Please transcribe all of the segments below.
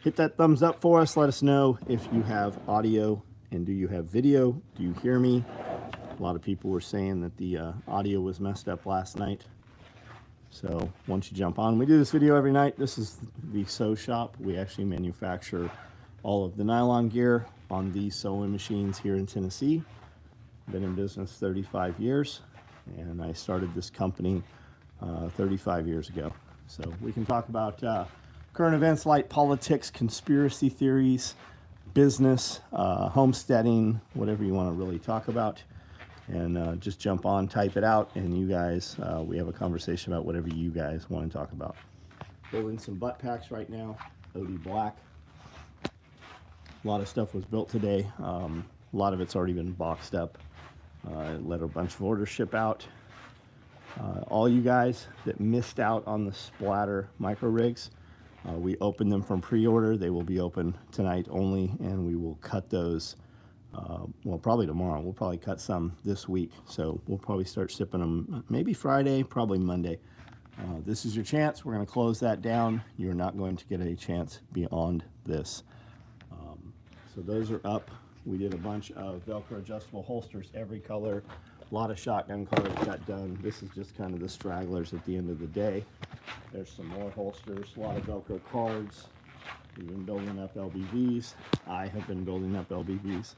Hit that thumbs up for us. Let us know if you have audio and do you have video. Do you hear me? A lot of people were saying that the audio was messed up last night. So once you jump on, we do this video every night. This is the SOE shop. We actually manufacture all of the nylon gear on these sewing machines here in Tennessee. Been in business 35 years, and I started this company 35 years ago. So we can talk about current events like politics, conspiracy theories, business, homesteading, whatever you want to really talk about. And just jump on, type it out, and you guys, we have a conversation about whatever you guys want to talk about. Building some butt packs right now, OD Black. A lot of stuff was built today. A lot of it's already been boxed up. Let a bunch of orders ship out. All you guys that missed out on the splatter micro rigs, we opened them from pre-order. They will be open tonight only, and we will cut those. Well, probably tomorrow. We'll probably cut some this week, so we'll probably start shipping them maybe Friday, probably Monday. This is your chance. We're going to close that down. You're not going to get a chance beyond this. So those are up. We did a bunch of Velcro adjustable holsters, every color. A lot of shotgun colors got done. This is just kind of the stragglers at the end of the day. There's some more holsters, a lot of Velcro cards. We've been building up LBVs. I have been building up LBVs.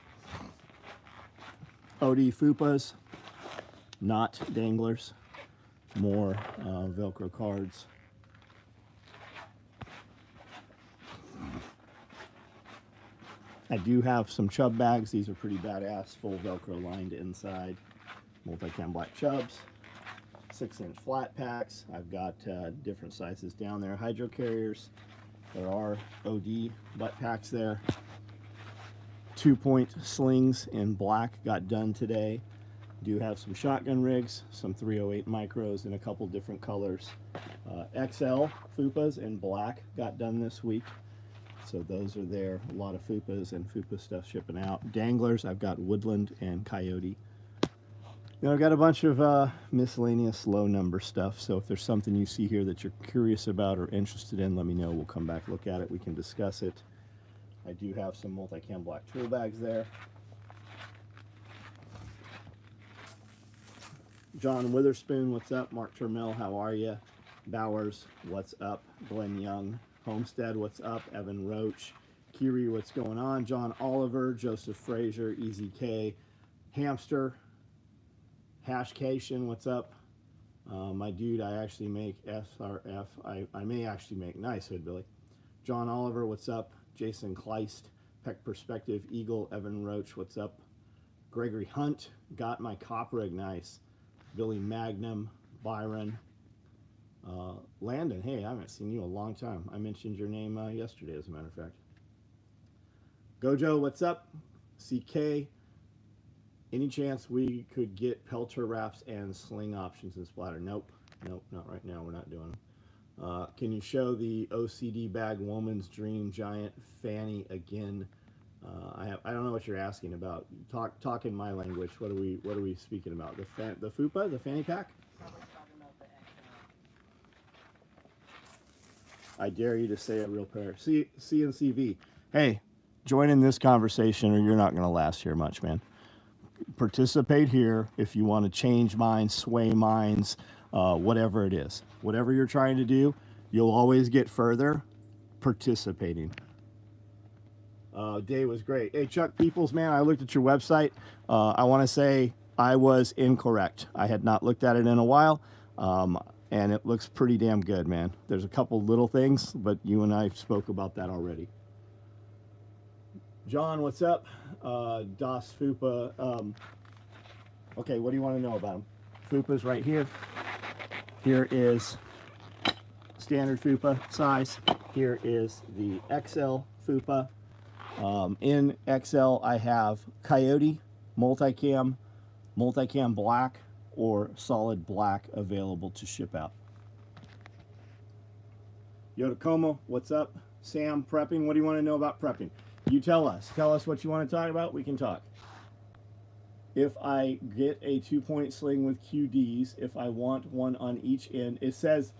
OD fupas, not danglers. More Velcro cards. I do have some chub bags. These are pretty badass, full Velcro lined inside. Multi-cam black chubs. 6-inch flat packs. I've got different sizes down there. Hydro carriers. There are OD butt packs there. 2-point slings in black got done today. Do have some shotgun rigs, some 308 micros in a couple different colors. XL fupas in black got done this week. So those are there. A lot of fupas and fupa stuff shipping out. Danglers, I've got woodland and coyote. Now I've got a bunch of miscellaneous low number stuff. So if there's something you see here that you're curious about or interested in, let me know. We'll come back, look at it. We can discuss it. I do have some multi-cam black tool bags there. John Witherspoon, what's up? Mark Termel, how are you? Bowers, what's up? Glenn Young. Homestead, what's up? Evan Roach. Kiri, what's going on? John Oliver, Joseph Frazier, Easy K. Hamster. Hashcation, what's up? My dude, I actually make SRF. I may actually make nice hood, Billy. John Oliver, what's up? Jason Kleist, Peck Perspective, Eagle, Evan Roach, what's up? Gregory Hunt, got my cop rig, nice. Billy Magnum, Byron. Landon, hey, I haven't seen you in a long time. I mentioned your name yesterday, as a matter of fact. Gojo, what's up? CK, any chance we could get pelter wraps and sling options in splatter? Nope, nope, not right now. We're not doing them. Can you show the OCD bag Woman's Dream Giant Fanny again? I don't know what you're asking about. Talk in my language. What are we speaking about? The fupa, the fanny pack? I dare you to say a real pair. CNCV. Hey, join in this conversation or you're not going to last here much, man. Participate here if you want to change minds, sway minds, whatever it is. Whatever you're trying to do, you'll always get further participating. Day was great. Hey, Chuck Peoples, man, I looked at your website. I want to say I was incorrect. I had not looked at it in a while. And it looks pretty damn good, man. There's a couple little things, but you and I spoke about that already. John, what's up? Das Fupa. Okay, what do you want to know about them? Fupa's right here. Here is standard Fupa size. Here is the XL Fupa. In XL, I have Coyote, multicam black, or solid black available to ship out. Yodakomo, what's up? Sam, prepping, what do you want to know about prepping? You tell us what you want to talk about, we can talk. If I get a 2-point sling with QDs, if I want one on each end, it says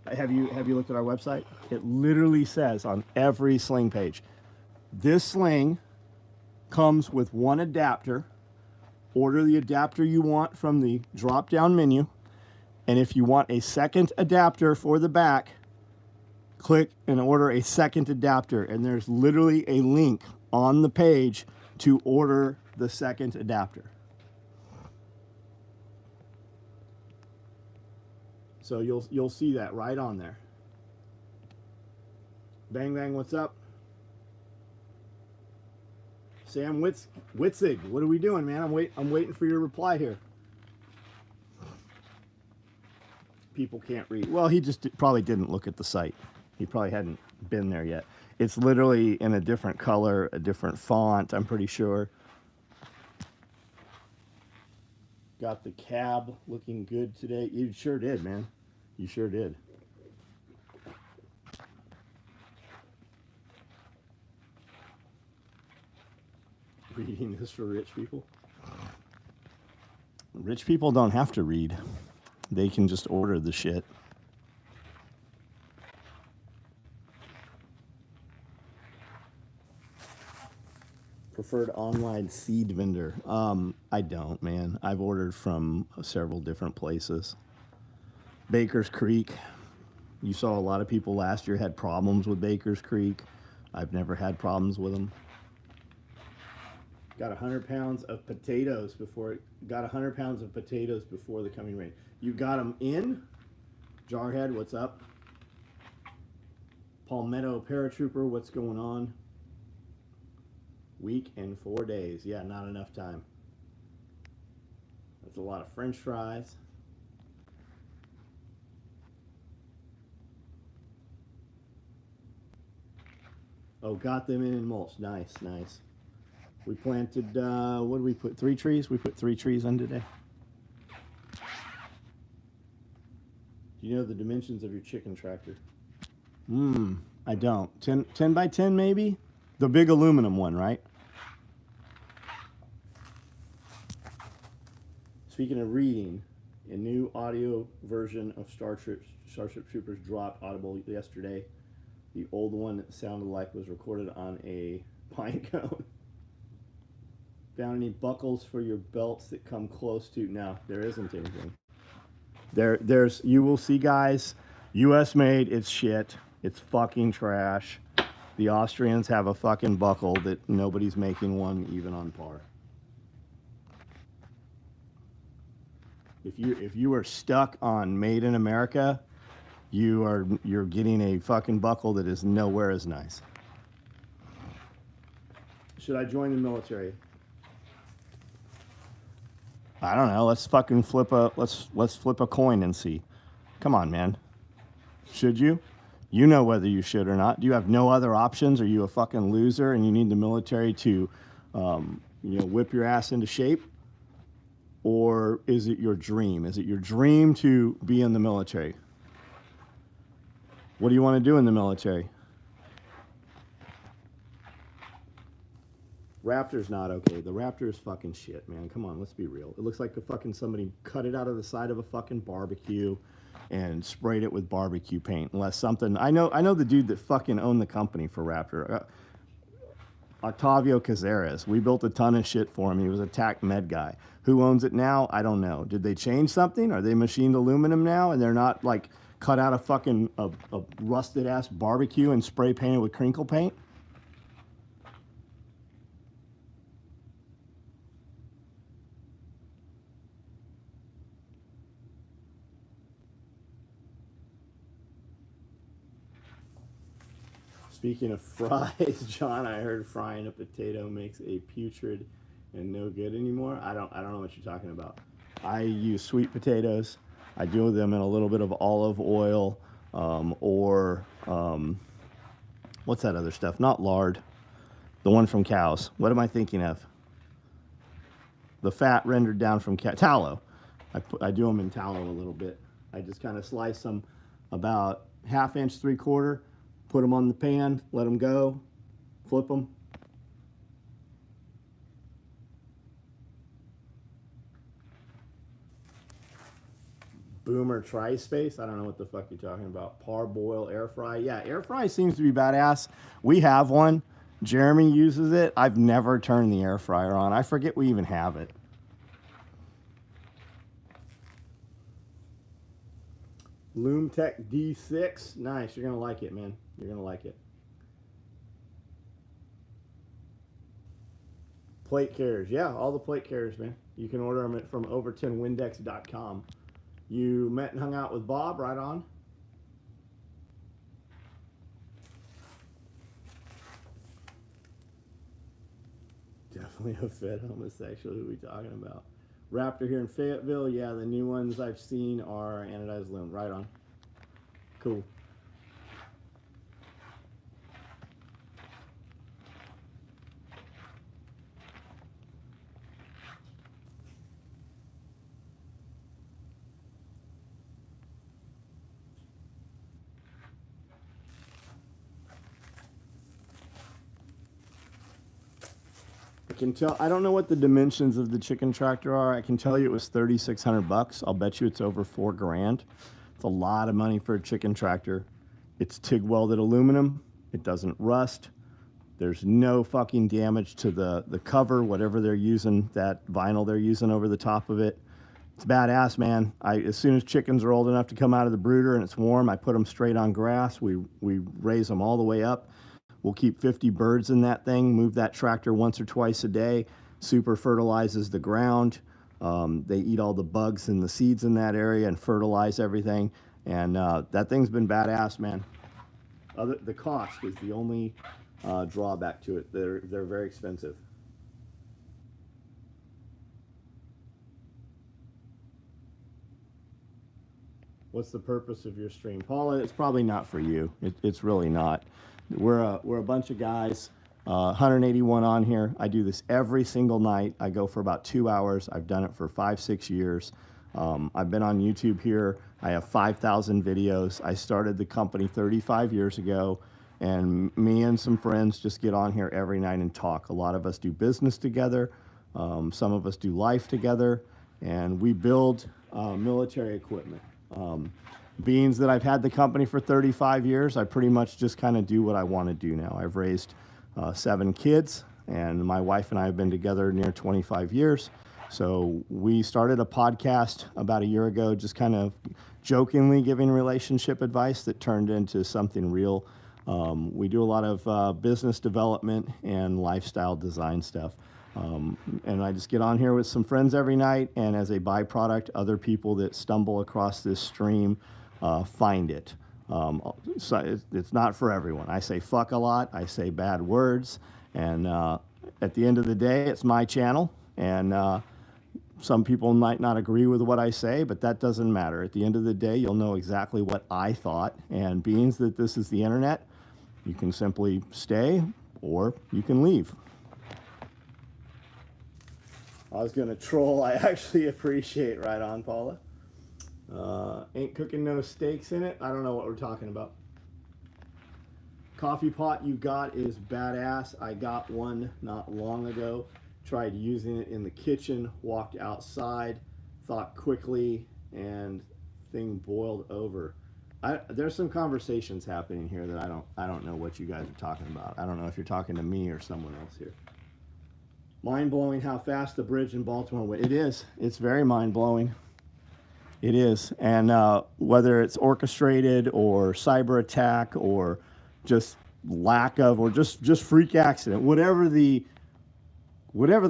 Have you looked at our website? It literally says on every sling page, this sling comes with one adapter. Order the adapter you want from the drop-down menu. And if you want a second adapter for the back, click and order a second adapter. And there's literally a link on the page to order the second adapter. So you'll see that right on there. Bang Bang, what's up? Sam Witzig, what are we doing, man? I'm waiting for your reply here. People can't read. Well, he just probably didn't look at the site. He probably hadn't been there yet. It's literally in a different color, a different font, I'm pretty sure. Got the cab looking good today. You sure did, man. You sure did. Reading this for rich people? Rich people don't have to read. They can just order the shit. Preferred online seed vendor? I don't, man. I've ordered from several different places. Baker's Creek. You saw a lot of people last year had problems with Baker's Creek. I've never had problems with them. Got 100 pounds of potatoes before the coming rain. You got them in? Jarhead, what's up? Palmetto Paratrooper, what's going on? Week and 4 days. Yeah, not enough time. That's a lot of French fries. Oh, got them in mulch. Nice, nice. We planted, what did we put? 3 trees? We put 3 trees in today. Do you know the dimensions of your chicken tractor? I don't. 10 by 10 maybe? The big aluminum one, right? Speaking of reading, a new audio version of Starship Troopers dropped Audible yesterday. The old one that sounded like was recorded on a pine cone. Found any buckles for your belts that come close to? No, there isn't anything. There's you will see, guys, US made, it's shit. It's fucking trash. The Austrians have a fucking buckle that nobody's making one even on par. If you are stuck on made in America, you're getting a fucking buckle that is nowhere as nice. Should I join the military? I don't know. Let's fucking flip a coin and see. Come on, man. Should you? You know whether you should or not. Do you have no other options? Are you a fucking loser and you need the military to, whip your ass into shape? Or is it your dream? Is it your dream to be in the military? What do you want to do in the military? Raptor's not okay. The Raptor is fucking shit, man. Come on, let's be real. It looks like somebody cut it out of the side of a fucking barbecue and sprayed it with barbecue paint. Unless something, I know the dude that fucking owned the company for Raptor, Octavio Cazares. We built a ton of shit for him. He was a TAC med guy. Who owns it now? I don't know. Did they change something? Are they machined aluminum now and they're not like cut out of fucking a rusted ass barbecue and spray painted with crinkle paint? Speaking of fries, John, I heard frying a potato makes a putrid and no good anymore. I don't know what you're talking about. I use sweet potatoes. I do them in a little bit of olive oil, what's that other stuff? Not lard. The one from cows. What am I thinking of? The fat rendered down from tallow. I do them in tallow a little bit. I just kind of slice them about 1/2 inch, 3/4. Put them on the pan, let them go, flip them. Boomer Tri-Space. I don't know what the fuck you're talking about. Parboil air fry. Yeah, air fry seems to be badass. We have one. Jeremy uses it. I've never turned the air fryer on. I forget we even have it. LoomTech D6. Nice. You're going to like it, man. You're going to like it. Plate carriers. Yeah, all the plate carriers, man. You can order them from over10windex.com. You met and hung out with Bob, right on. Definitely a fed homosexual. Who are we talking about? Raptor here in Fayetteville. Yeah, the new ones I've seen are anodized loom. Right on. Cool. I can tell. I don't know what the dimensions of the chicken tractor are. I can tell you it was $3,600. I'll bet you it's over $4 grand. It's a lot of money for a chicken tractor. It's TIG welded aluminum. It doesn't rust. There's no fucking damage to the cover, whatever they're using, that vinyl they're using over the top of it. It's badass, man. As soon as chickens are old enough to come out of the brooder and it's warm, I put them straight on grass. We raise them all the way up. We'll keep 50 birds in that thing, move that tractor once or twice a day, super fertilizes the ground. They eat all the bugs and the seeds in that area and fertilize everything. And that thing's been badass, man. The cost is the only drawback to it. They're very expensive. What's the purpose of your stream? Paula, it's probably not for you. It's really not. We're a bunch of guys, 181 on here. I do this every single night. I go for about 2 hours. I've done it for 5-6 years. I've been on YouTube here. I have 5,000 videos. I started the company 35 years ago, and me and some friends just get on here every night and talk. A lot of us do business together. Some of us do life together, and we build military equipment. Being that I've had the company for 35 years, I pretty much just kind of do what I want to do now. I've raised 7 kids, and my wife and I have been together near 25 years. So we started a podcast about a year ago, just kind of jokingly giving relationship advice that turned into something real. We do a lot of business development and lifestyle design stuff. And I just get on here with some friends every night, and as a byproduct, other people that stumble across this stream find it. So it's not for everyone. I say fuck a lot. I say bad words. And at the end of the day, it's my channel. And some people might not agree with what I say, but that doesn't matter. At the end of the day, you'll know exactly what I thought. And being that this is the internet, you can simply stay or you can leave. I was going to troll. I actually appreciate right on, Paula. Ain't cooking no steaks in it. I don't know what we're talking about. Coffee pot you got is badass. I got one not long ago. Tried using it in the kitchen, walked outside, thought quickly, and thing boiled over. There's some conversations happening here that I don't know what you guys are talking about. I don't know if you're talking to me or someone else here. Mind-blowing how fast the bridge in Baltimore went. It is. It's very mind-blowing. It is. And whether it's orchestrated or cyber attack or just lack of or just freak accident, whatever the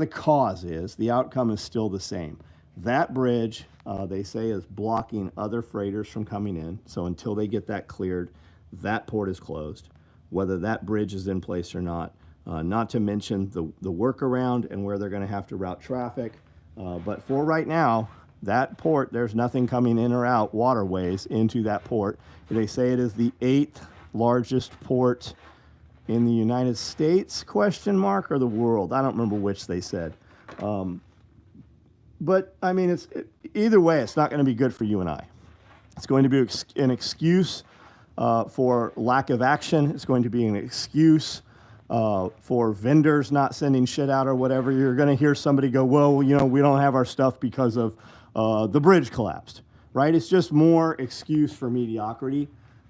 cause is, the outcome is still the same. That bridge, they say, is blocking other freighters from coming in. So until they get that cleared, that port is closed, whether that bridge is in place or not. Not to mention the workaround and where they're going to have to route traffic. But for right now, that port, there's nothing coming in or out waterways into that port. They say it is the 8th largest port in the United States, question mark, or the world. I don't remember which they said. But, I mean, either way, it's not going to be good for you and I. It's going to be an excuse for lack of action. It's going to be an excuse for vendors not sending shit out or whatever. You're going to hear somebody go, well, you know, we don't have our stuff because of the bridge collapsed. right? It's just more excuse for mediocrity,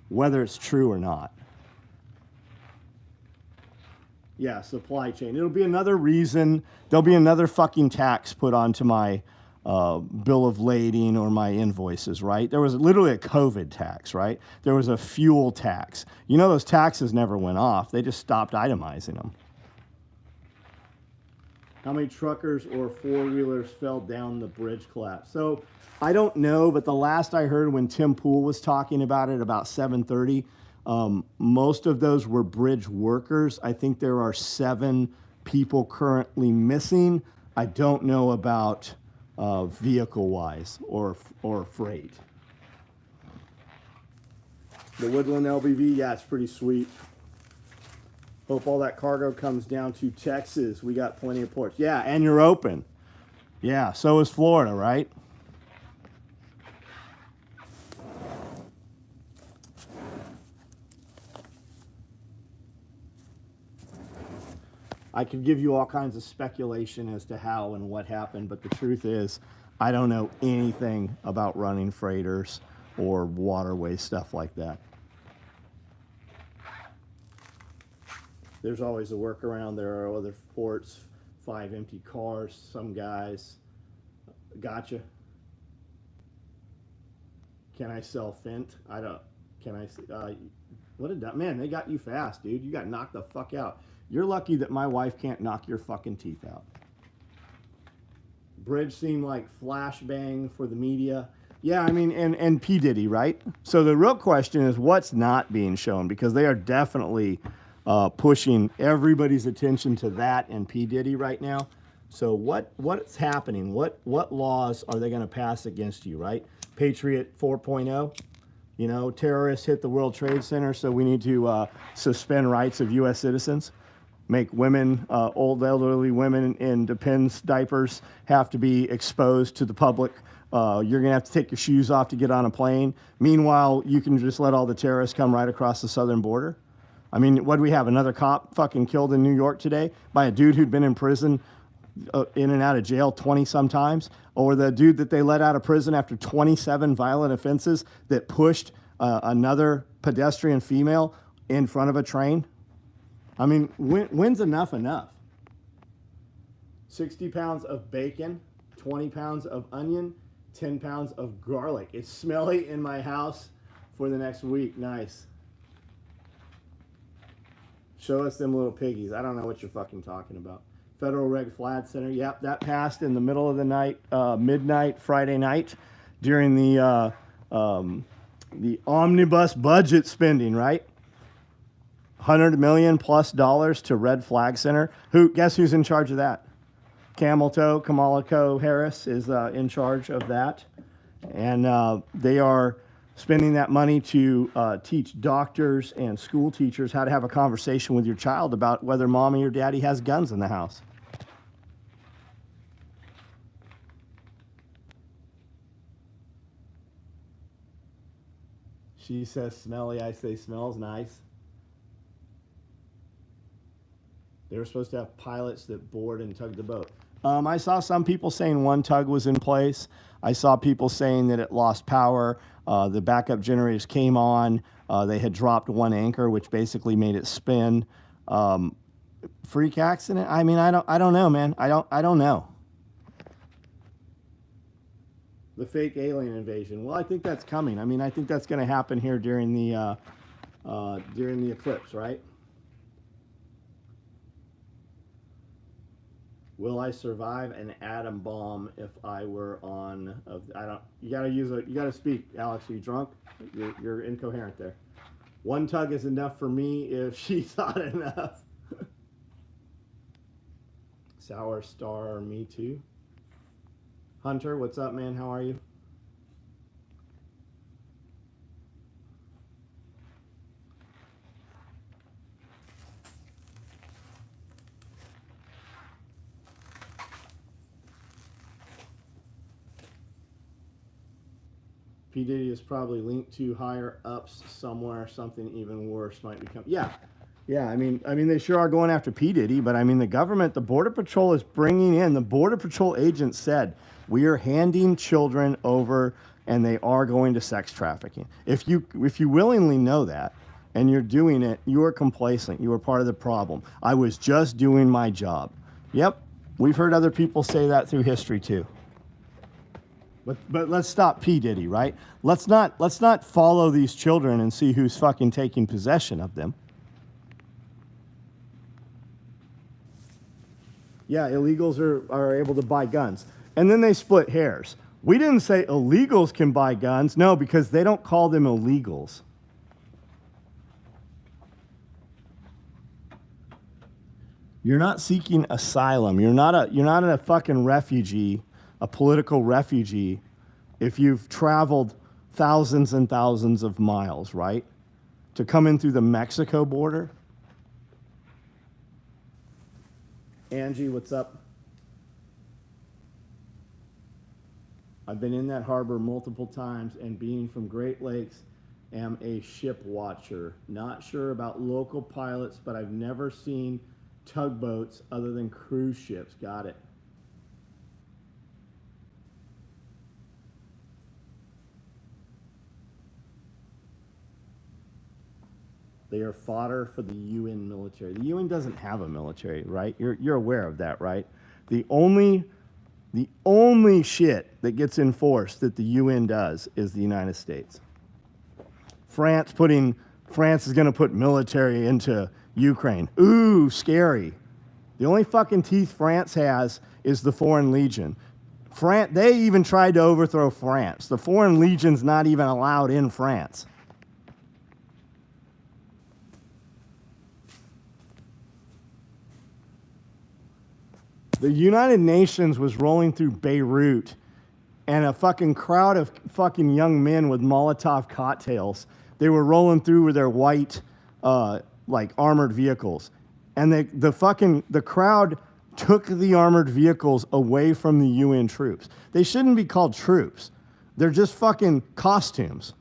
whether it's true or not. Yeah, supply chain. It'll be another reason. There'll be another fucking tax put onto my bill of lading or my invoices, right? There was literally a COVID tax, right? There was a fuel tax. You know, those taxes never went off. They just stopped itemizing them. How many truckers or four-wheelers fell down the bridge collapse? So I don't know, but the last I heard when Tim Pool was talking about it, about 7:30, most of those were bridge workers. I think there are 7 people currently missing. I don't know about vehicle-wise or freight. The Woodland LBV, yeah, it's pretty sweet. Hope all that cargo comes down to Texas. We got plenty of ports. Yeah, and you're open. Yeah, so is Florida, right? I could give you all kinds of speculation as to how and what happened, but the truth is, I don't know anything about running freighters or waterway stuff like that. There's always a workaround. There are other ports, 5 empty cars, some guys. Gotcha. Can I sell Fint? I don't. Can I? What did that? Man, they got you fast, dude. You got knocked the fuck out. You're lucky that my wife can't knock your fucking teeth out. Bridge seemed like flashbang for the media. Yeah, I mean, and P. Diddy, right? So the real question is what's not being shown, because they are definitely pushing everybody's attention to that and P. Diddy right now. So what's happening? What laws are they going to pass against you, right? Patriot 4.0. You know, terrorists hit the World Trade Center, so we need to suspend rights of U.S. citizens. Make women, old elderly women in Depends diapers have to be exposed to the public. You're going to have to take your shoes off to get on a plane. Meanwhile, you can just let all the terrorists come right across the southern border. I mean, what do we have? Another cop fucking killed in New York today by a dude who'd been in prison, in and out of jail 20 some times. Or the dude that they let out of prison after 27 violent offenses that pushed another pedestrian female in front of a train. I mean, when's enough? 60 pounds of bacon, 20 pounds of onion, 10 pounds of garlic. It's smelly in my house for the next week. Nice. Show us them little piggies. I don't know what you're fucking talking about. Federal Reg Flat Center. Yep, that passed in the middle of the night, midnight, Friday night, during the omnibus budget spending, right? $100 million plus to Red Flag Center. Guess who's in charge of that? Kamala Harris is in charge of that. And they are spending that money to teach doctors and school teachers how to have a conversation with your child about whether mommy or daddy has guns in the house. She says smelly, I say smells nice. They were supposed to have pilots that board and tug the boat. I saw some people saying one tug was in place. I saw people saying that it lost power. The backup generators came on. They had dropped one anchor, which basically made it spin. Freak accident? I mean, I don't know, man. I don't know. The fake alien invasion. Well, I think that's coming. I mean, I think that's going to happen here during the eclipse, right? Will I survive an atom bomb if I were on? You gotta speak, Alex. Are you drunk? You're incoherent there. One tug is enough for me if she's hot enough. Sour Star, me too. Hunter, what's up, man? How are you? P. Diddy is probably linked to higher ups somewhere. Something even worse might become. Yeah. I mean, they sure are going after P. Diddy, but I mean, the government, the Border Patrol is bringing in. The Border Patrol agent said we are handing children over and they are going to sex trafficking. If you willingly know that and you're doing it, you are complacent. You are part of the problem. I was just doing my job. Yep, we've heard other people say that through history too. But let's stop P. Diddy, right? Let's not follow these children and see who's fucking taking possession of them. Yeah, illegals are able to buy guns. And then they split hairs. We didn't say illegals can buy guns. No, because they don't call them illegals. You're not seeking asylum. You're not a fucking refugee, a political refugee, if you've traveled thousands and thousands of miles, right? To come in through the Mexico border. Angie, what's up? I've been in that harbor multiple times, and being from Great Lakes, am a ship watcher. Not sure about local pilots, but I've never seen tugboats other than cruise ships. Got it. They are fodder for the UN military. The UN doesn't have a military, right? You're aware of that, right? The only shit that gets enforced that the UN does is the United States. France is going to put military into Ukraine. Ooh, scary. The only fucking teeth France has is the Foreign Legion. They even tried to overthrow France. The Foreign Legion's not even allowed in France. The United Nations was rolling through Beirut, and a fucking crowd of fucking young men with Molotov cocktails, they were rolling through with their white, like, armored vehicles. And the crowd took the armored vehicles away from the UN troops. They shouldn't be called troops. They're just fucking costumes.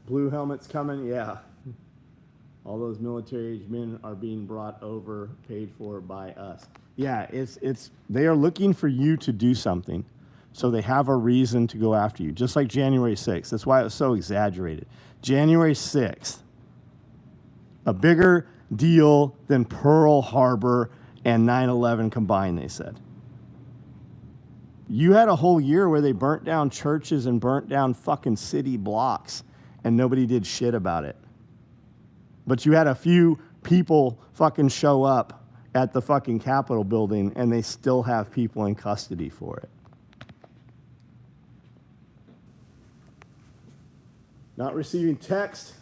Blue helmets coming, yeah. All those military-aged men are being brought over, paid for by us. Yeah, they are looking for you to do something, so they have a reason to go after you. Just like January 6th. That's why it was so exaggerated. January 6th, a bigger deal than Pearl Harbor and 9/11 combined, they said. You had a whole year where they burnt down churches and burnt down fucking city blocks, and nobody did shit about it. But you had a few people fucking show up at the fucking Capitol building, and they still have people in custody for it. Not receiving text.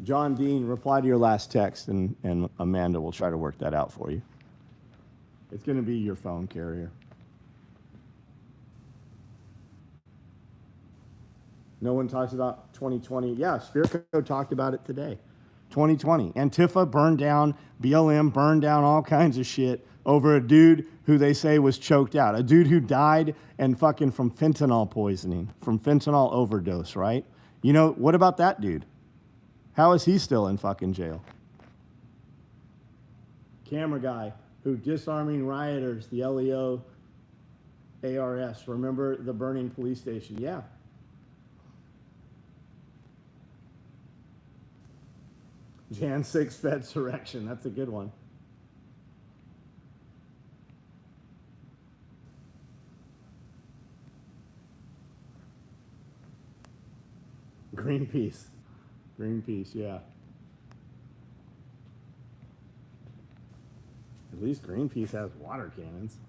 John Dean, reply to your last text, and Amanda will try to work that out for you. It's going to be your phone carrier. No one talks about 2020. Yeah, Spirko talked about it today. 2020. Antifa burned down, BLM burned down all kinds of shit over a dude who they say was choked out. A dude who died and fucking from fentanyl poisoning, from fentanyl overdose, right? You know, what about that dude? How is he still in fucking jail? Camera guy who disarming rioters, the LEO ARS. Remember the burning police station? Yeah. Jan 6 Fedsurrection. That's a good one. Greenpeace. Greenpeace, yeah. At least Greenpeace has water cannons.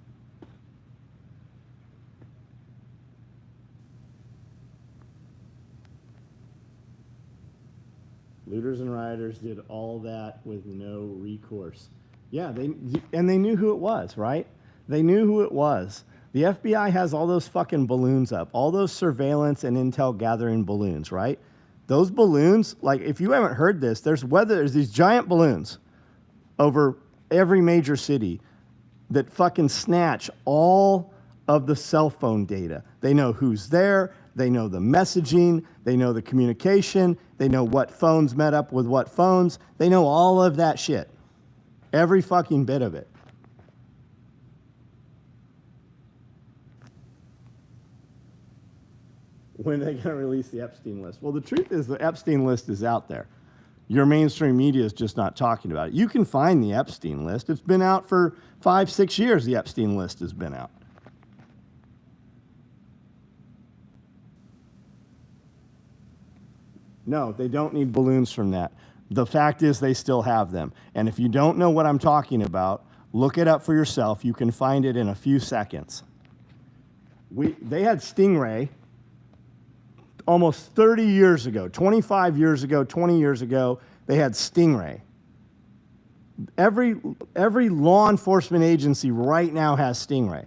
Looters and rioters did all that with no recourse. Yeah, they knew who it was, right? They knew who it was. The FBI has all those fucking balloons up, all those surveillance and intel gathering balloons, right? Those balloons, like if you haven't heard this, there's these giant balloons over every major city. that fucking snatch all of the cell phone data. They know who's there, they know the messaging, they know the communication, they know what phones met up with what phones, they know all of that shit. Every fucking bit of it. When are they going to release the Epstein list? Well, the truth is the Epstein list is out there. Your mainstream media is just not talking about it. You can find the Epstein list. It's been out for 5-6 years, the Epstein list has been out. No, they don't need balloons from that. The fact is they still have them. And if you don't know what I'm talking about, look it up for yourself. You can find it in a few seconds. They had Stingray almost 30 years ago, 25 years ago, 20 years ago, they had Stingray. Every law enforcement agency right now has Stingray.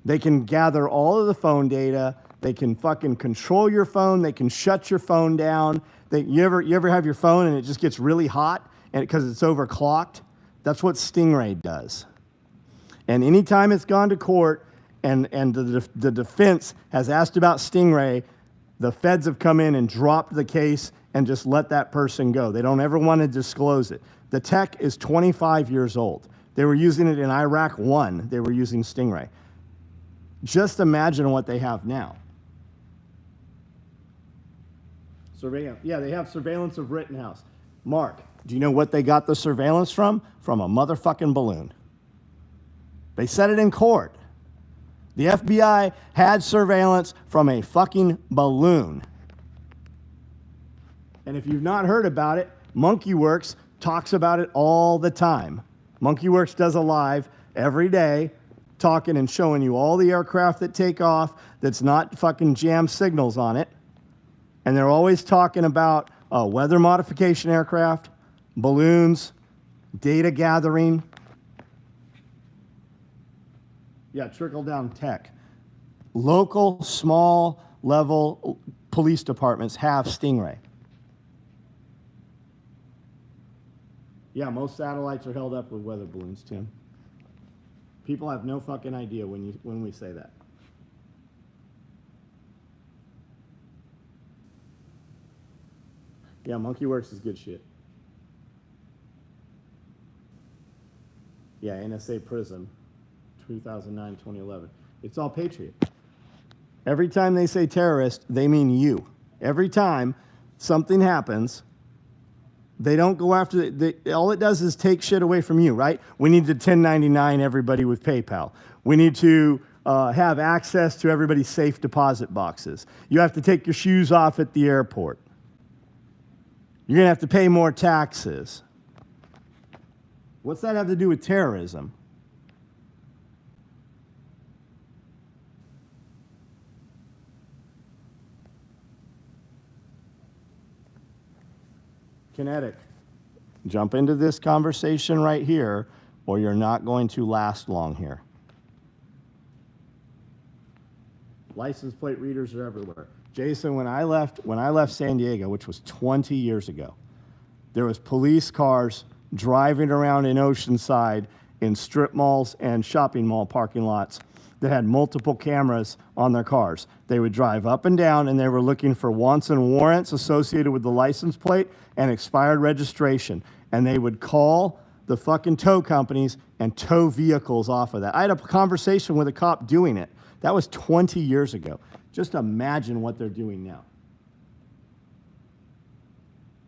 They can gather all of the phone data. They can fucking control your phone. They can shut your phone down. You ever have your phone and it just gets really hot and because it's overclocked? That's what Stingray does. And anytime it's gone to court and the defense has asked about Stingray, the feds have come in and dropped the case and just let that person go. They don't ever want to disclose it. The tech is 25 years old. They were using it in Iraq 1. They were using Stingray. Just imagine what they have now. Surveillance. Yeah, they have surveillance of Rittenhouse. Mark, do you know what they got the surveillance from? From a motherfucking balloon. They said it in court. The FBI had surveillance from a fucking balloon. And if you've not heard about it, MonkeyWorks talks about it all the time. MonkeyWorks does a live every day talking and showing you all the aircraft that take off that's not fucking jam signals on it. And they're always talking about weather modification aircraft, balloons, data gathering. Yeah, trickle-down tech. Local, small-level police departments have Stingray. Yeah, most satellites are held up with weather balloons, Tim. People have no fucking idea when we say that. Yeah, MonkeyWorks is good shit. Yeah, NSA Prism. 2009, 2011. It's all Patriot. Every time they say terrorist, they mean you. Every time something happens, they don't go after all it does is take shit away from you, right? We need to 1099 everybody with PayPal. We need to have access to everybody's safe deposit boxes. You have to take your shoes off at the airport. You're going to have to pay more taxes. What's that have to do with terrorism? Kinetic. Jump into this conversation right here, or you're not going to last long here. License plate readers are everywhere. Jason, when I left San Diego, which was 20 years ago, there was police cars driving around in Oceanside in strip malls and shopping mall parking lots that had multiple cameras on their cars. They would drive up and down, and they were looking for wants and warrants associated with the license plate and expired registration. And they would call the fucking tow companies and tow vehicles off of that. I had a conversation with a cop doing it. That was 20 years ago. Just imagine what they're doing now.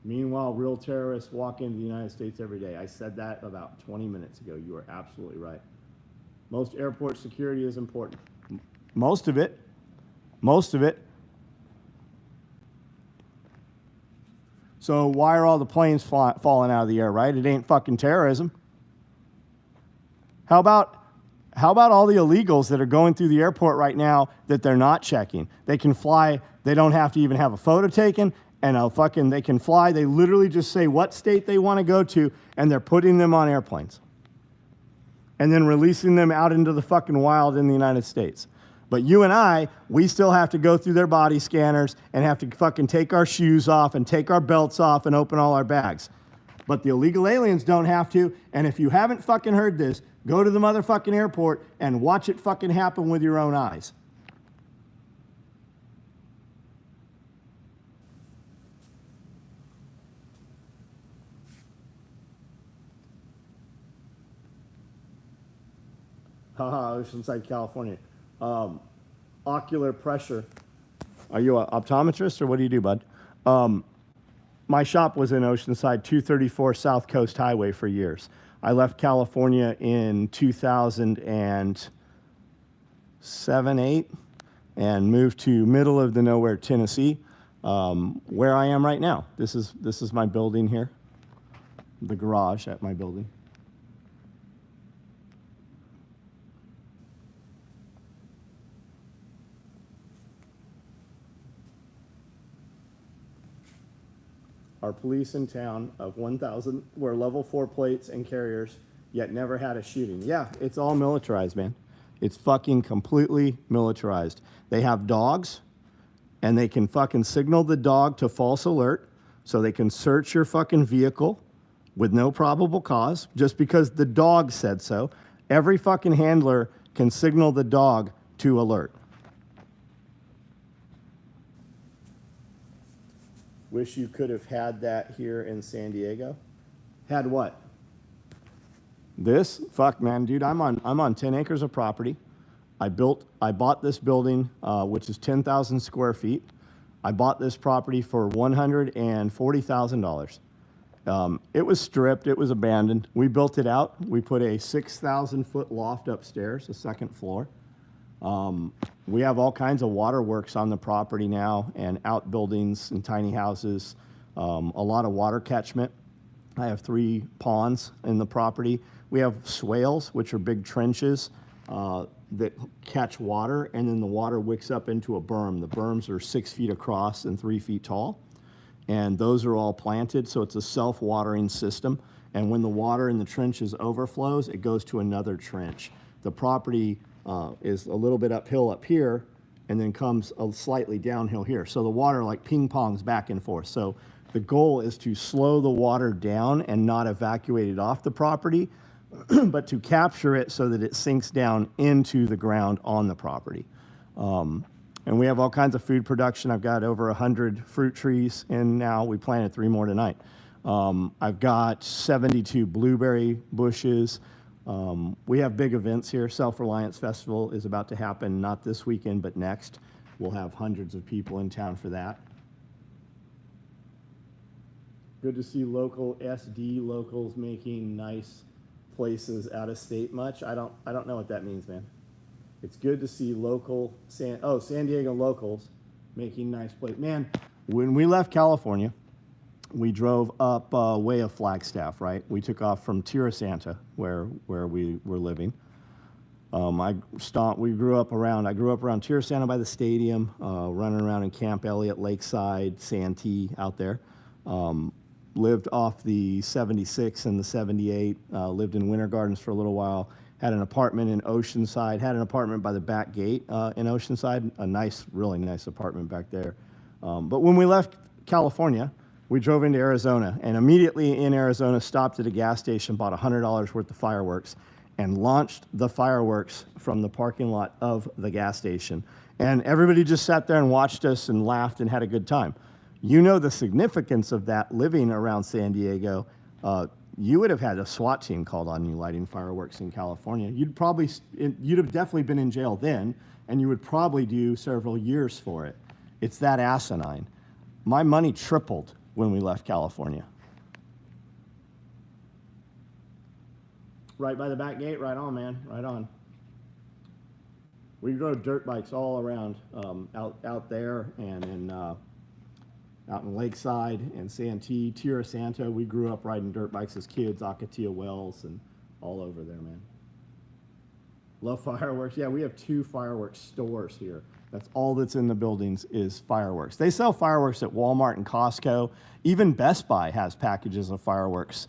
Meanwhile, real terrorists walk into the United States every day. I said that about 20 minutes ago. You are absolutely right. Most airport security is important. Most of it. So why are all the planes falling out of the air, right? It ain't fucking terrorism. How about all the illegals that are going through the airport right now that they're not checking? They can fly. They don't have to even have a photo taken, and they can fly. They literally just say what state they want to go to, and they're putting them on airplanes and then releasing them out into the fucking wild in the United States. But you and I, we still have to go through their body scanners and have to fucking take our shoes off and take our belts off and open all our bags. But the illegal aliens don't have to, and if you haven't fucking heard this, Go to the motherfucking airport and watch it fucking happen with your own eyes. Haha, Oceanside, California. Ocular pressure. Are you an optometrist or what do you do, bud? My shop was in Oceanside, 234 South Coast Highway for years. I left California in 2007, 8, and moved to middle of the nowhere, Tennessee, where I am right now. This is my building here, the garage at my building. Our police in town of 1,000 wear level 4 plates and carriers, yet never had a shooting. Yeah, it's all militarized, man. It's fucking completely militarized. They have dogs, and they can fucking signal the dog to false alert, so they can search your fucking vehicle with no probable cause, just because the dog said so. Every fucking handler can signal the dog to alert. Wish you could have had that here in San Diego. Had what? This? Fuck, man, dude, I'm on 10 acres of property. I bought this building, which is 10,000 square feet. I bought this property for $140,000. It was stripped, it was abandoned. We built it out. We put a 6,000-foot loft upstairs, a second floor. We have all kinds of waterworks on the property now and outbuildings and tiny houses, a lot of water catchment. I have 3 ponds in the property. We have swales, which are big trenches that catch water, and then the water wicks up into a berm. The berms are 6 feet across and 3 feet tall, and those are all planted, so it's a self-watering system. And when the water in the trenches overflows, it goes to another trench. The property is a little bit uphill up here and then comes a slightly downhill here. So the water like ping pongs back and forth. So the goal is to slow the water down and not evacuate it off the property, but to capture it so that it sinks down into the ground on the property. And we have all kinds of food production. I've got over 100 fruit trees in now. We planted 3 more tonight. I've got 72 blueberry bushes. We have big events here. Self-Reliance Festival is about to happen, not this weekend, but next. We'll have hundreds of people in town for that. Good to see local SD locals making nice places out of state much. I don't know what that means, man. It's good to see local San Diego locals making nice places. Man, when we left California, we drove up way of Flagstaff, right? We took off from Tierra Santa, where we were living. I grew up around Tierra Santa by the stadium, running around in Camp Elliott, Lakeside, Santee, out there. Lived off the 76 and the 78, lived in Winter Gardens for a little while, had an apartment in Oceanside, had an apartment by the back gate in Oceanside, a nice, really nice apartment back there. But when we left California, we drove into Arizona, and immediately in Arizona stopped at a gas station, bought $100 worth of fireworks, and launched the fireworks from the parking lot of the gas station. And everybody just sat there and watched us and laughed and had a good time. You know the significance of that living around San Diego. You would have had a SWAT team called on you lighting fireworks in California. You'd have definitely been in jail then, and you would probably do several years for it. It's that asinine. My money tripled when we left California. Right by the back gate, right on, man, right on. We rode dirt bikes all around, out there and out in Lakeside and Santee, Tierra Santa. We grew up riding dirt bikes as kids, Ocotillo Wells, and all over there, man. Love fireworks. Yeah, we have 2 fireworks stores here. That's all that's in the buildings is fireworks. They sell fireworks at Walmart and Costco. Even Best Buy has packages of fireworks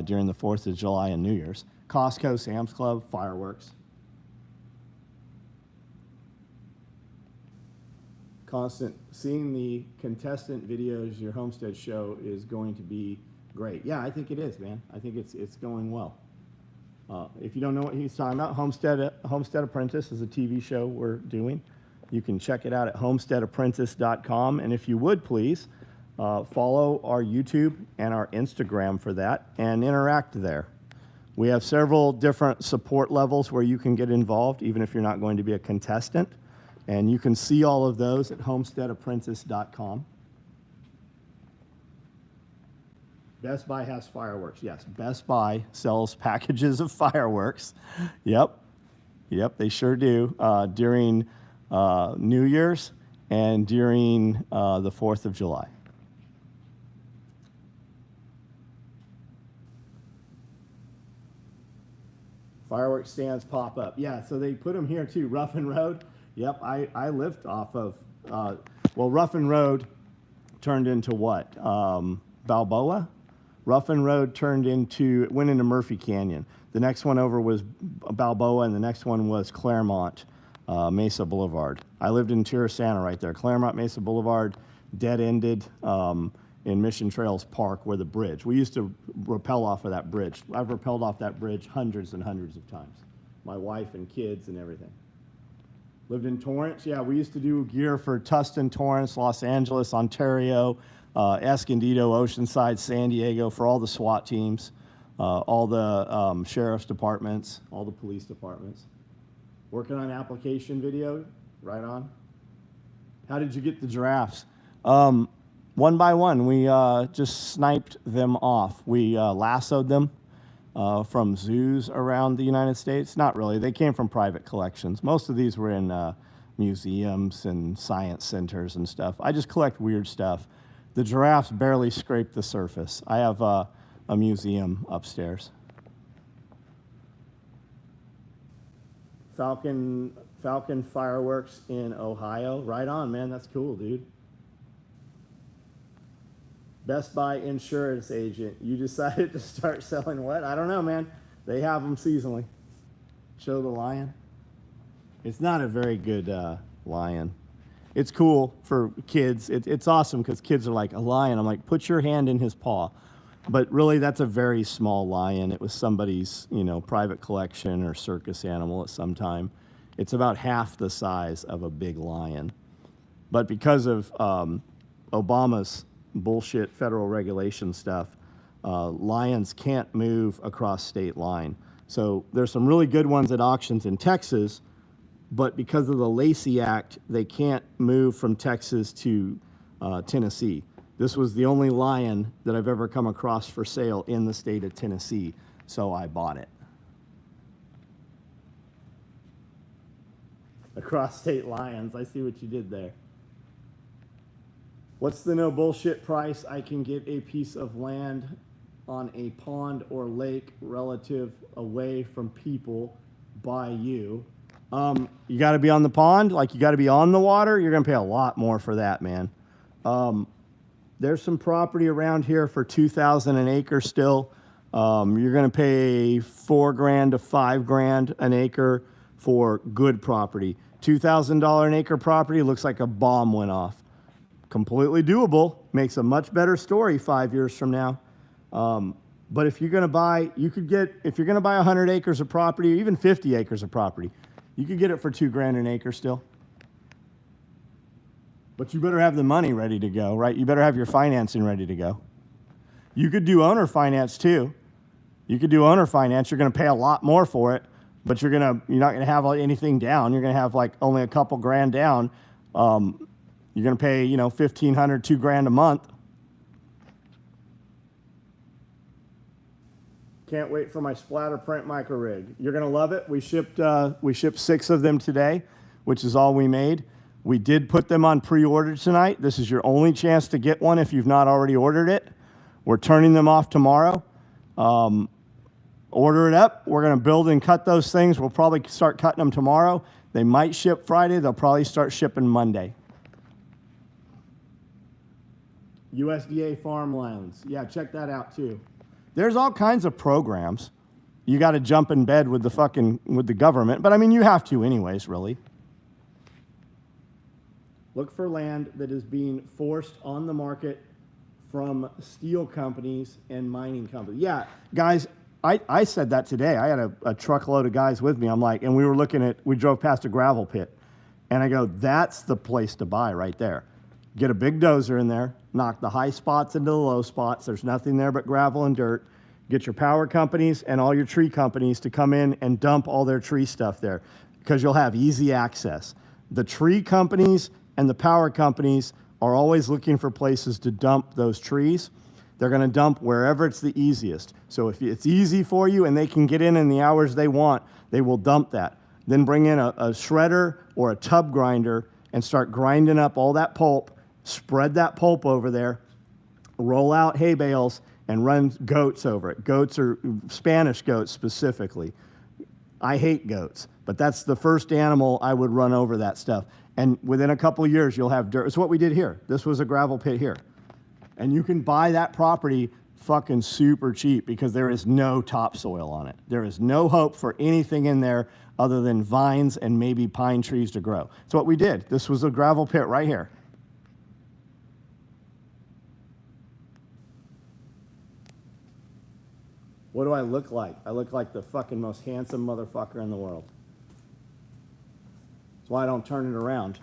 during the 4th of July and New Year's. Costco, Sam's Club, fireworks. Seeing the contestant videos, your Homestead show is going to be great. Yeah, I think it is, man. I think it's going well. If you don't know what he's talking about, Homestead Apprentice is a TV show we're doing. You can check it out at homesteadapprentice.com. And if you would, please, follow our YouTube and our Instagram for that and interact there. We have several different support levels where you can get involved, even if you're not going to be a contestant. And you can see all of those at homesteadapprentice.com. Best Buy has fireworks. Yes, Best Buy sells packages of fireworks. Yep, they sure do. During New Year's and during the 4th of July. Fireworks stands pop up. Yeah, so they put them here too. Roughen Road. Yep, I lived off of, well, Roughen Road turned into what? Balboa? Roughen Road went into Murphy Canyon. The next one over was Balboa, and the next one was Claremont Mesa Boulevard. I lived in Terrasana right there. Claremont Mesa Boulevard, dead-ended in Mission Trails Park where the bridge. We used to rappel off of that bridge. I've rappelled off that bridge hundreds and hundreds of times. My wife and kids and everything. Lived in Torrance. Yeah, we used to do gear for Tustin, Torrance, Los Angeles, Ontario, Escondido, Oceanside, San Diego, for all the SWAT teams, all the sheriff's departments, all the police departments. Working on application video, right on. How did you get the giraffes? One by one, we just sniped them off. We lassoed them from zoos around the United States. Not really, they came from private collections. Most of these were in museums and science centers and stuff. I just collect weird stuff. The giraffes barely scraped the surface. I have a museum upstairs. Falcon fireworks in Ohio. Right on, man. That's cool, dude. Best Buy insurance agent. You decided to start selling what? I don't know, man. They have them seasonally. Show the lion. It's not a very good lion. It's cool for kids. It's awesome because kids are like, a lion. I'm like, put your hand in his paw. But really, that's a very small lion. It was somebody's, private collection or circus animal at some time. It's about half the size of a big lion. But because of Obama's bullshit federal regulation stuff, lions can't move across state line. So there's some really good ones at auctions in Texas, but because of the Lacey Act, they can't move from Texas to Tennessee. This was the only lion that I've ever come across for sale in the state of Tennessee, so I bought it. Across state lions, I see what you did there. What's the no bullshit price I can get a piece of land on a pond or lake relative away from people by you? You got to be on the pond, like you got to be on the water. You're going to pay a lot more for that, man. There's some property around here for $2,000 an acre still. You're going to pay $4,000 to $5,000 an acre for good property. $2,000 an acre property looks like a bomb went off. Completely doable. Makes a much better story 5 years from now. But if you're going to buy, if you're going to buy 100 acres of property, or even 50 acres of property, you could get it for $2,000 an acre still. But you better have the money ready to go, right? You better have your financing ready to go. You could do owner finance too. You could do owner finance. You're going to pay a lot more for it, but you're not going to have anything down. You're going to have like only a couple grand down. You're going to pay, $1,500, $2,000 a month. Can't wait for my splatter print micro rig. You're going to love it. We shipped 6 of them today, which is all we made. We did put them on pre-order tonight. This is your only chance to get one if you've not already ordered it. We're turning them off tomorrow. Order it up. We're going to build and cut those things. We'll probably start cutting them tomorrow. They might ship Friday. They'll probably start shipping Monday. USDA farm loans. Yeah, check that out too. There's all kinds of programs. You got to jump in bed with the government, but I mean, you have to anyways, really. Look for land that is being forced on the market from steel companies and mining companies. Yeah, guys, I said that today. I had a truckload of guys with me. I'm like, and we drove past a gravel pit. And I go, that's the place to buy right there. Get a big dozer in there, knock the high spots into the low spots. There's nothing there but gravel and dirt. Get your power companies and all your tree companies to come in and dump all their tree stuff there because you'll have easy access. The tree companies and the power companies are always looking for places to dump those trees. They're going to dump wherever it's the easiest. So if it's easy for you and they can get in the hours they want, they will dump that. Then bring in a shredder or a tub grinder and start grinding up all that pulp, spread that pulp over there, roll out hay bales, and run goats over it. Goats are Spanish goats specifically. I hate goats, but that's the first animal I would run over that stuff. And within a couple of years, you'll have dirt. It's what we did here. This was a gravel pit here. And you can buy that property fucking super cheap because there is no topsoil on it. There is no hope for anything in there other than vines and maybe pine trees to grow. It's what we did. This was a gravel pit right here. What do I look like? I look like the fucking most handsome motherfucker in the world. That's why I don't turn it around.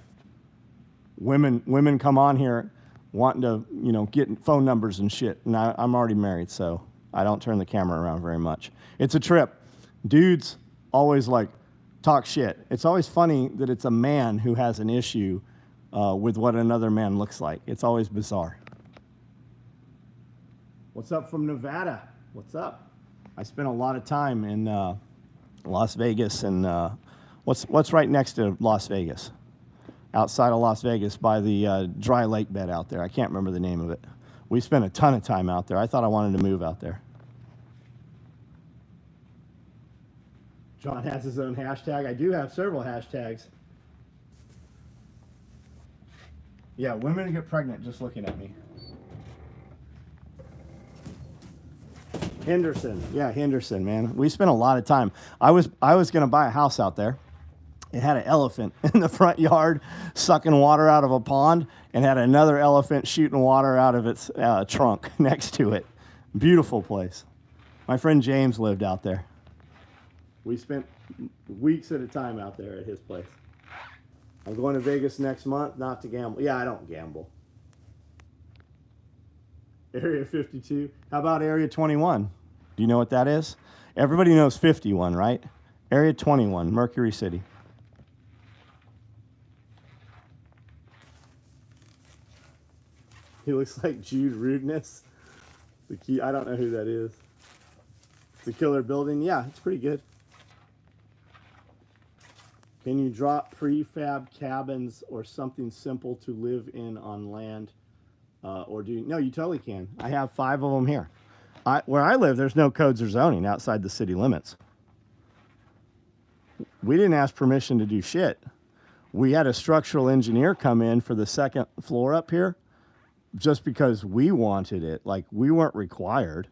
Women come on here wanting to, get phone numbers and shit. And I'm already married, so I don't turn the camera around very much. It's a trip. Dudes always talk shit. It's always funny that it's a man who has an issue with what another man looks like. It's always bizarre. What's up from Nevada? What's up? I spent a lot of time in Las Vegas and what's right next to Las Vegas? Outside of Las Vegas by the dry lake bed out there. I can't remember the name of it. We spent a ton of time out there. I thought I wanted to move out there. John has his own hashtag. I do have several hashtags. Yeah, women get pregnant just looking at me. Henderson. Yeah, Henderson, man. We spent a lot of time. I was going to buy a house out there. It had an elephant in the front yard sucking water out of a pond and had another elephant shooting water out of its trunk next to it. Beautiful place. My friend James lived out there. We spent weeks at a time out there at his place. I'm going to Vegas next month, not to gamble. Yeah, I don't gamble. Area 52. How about Area 21? Do you know what that is? Everybody knows 51, right? Area 21, Mercury City. He looks like Jude Rudeness. The key, I don't know who that is. The killer building. Yeah, it's pretty good. Can you drop prefab cabins or something simple to live in on land? No, you totally can. I have 5 of them here. Where I live, there's no codes or zoning outside the city limits. We didn't ask permission to do shit. We had a structural engineer come in for the second floor up here just because we wanted it. Like, we weren't required.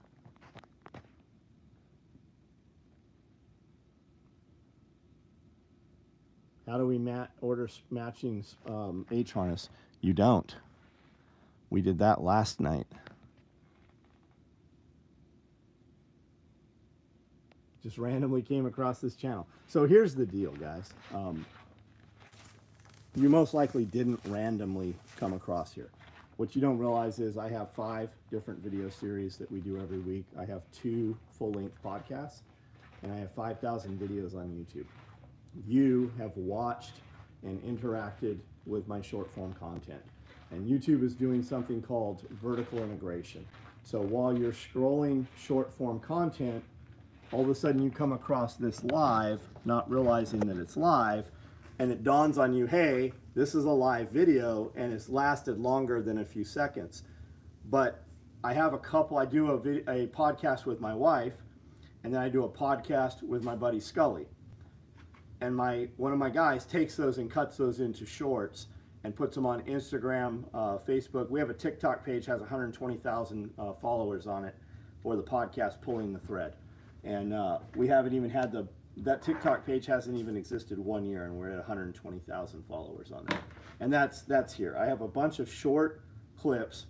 How do we order matching H-harness? You don't. We did that last night. Just randomly came across this channel. So here's the deal, guys. You most likely didn't randomly come across here. What you don't realize is I have 5 different video series that we do every week. I have 2 full-length podcasts, and I have 5,000 videos on YouTube. You have watched and interacted with my short-form content. And YouTube is doing something called vertical integration. So while you're scrolling short-form content, all of a sudden you come across this live, not realizing that it's live, and it dawns on you, hey, this is a live video, and it's lasted longer than a few seconds. But I have I do a podcast with my wife, and then I do a podcast with my buddy Scully. And one of my guys takes those and cuts those into shorts and puts them on Instagram, Facebook. We have a TikTok page, has 120,000 followers on it for the podcast Pulling the Thread. And we haven't even had that TikTok page hasn't even existed 1 year, and we're at 120,000 followers on it. And that's here. I have a bunch of short clips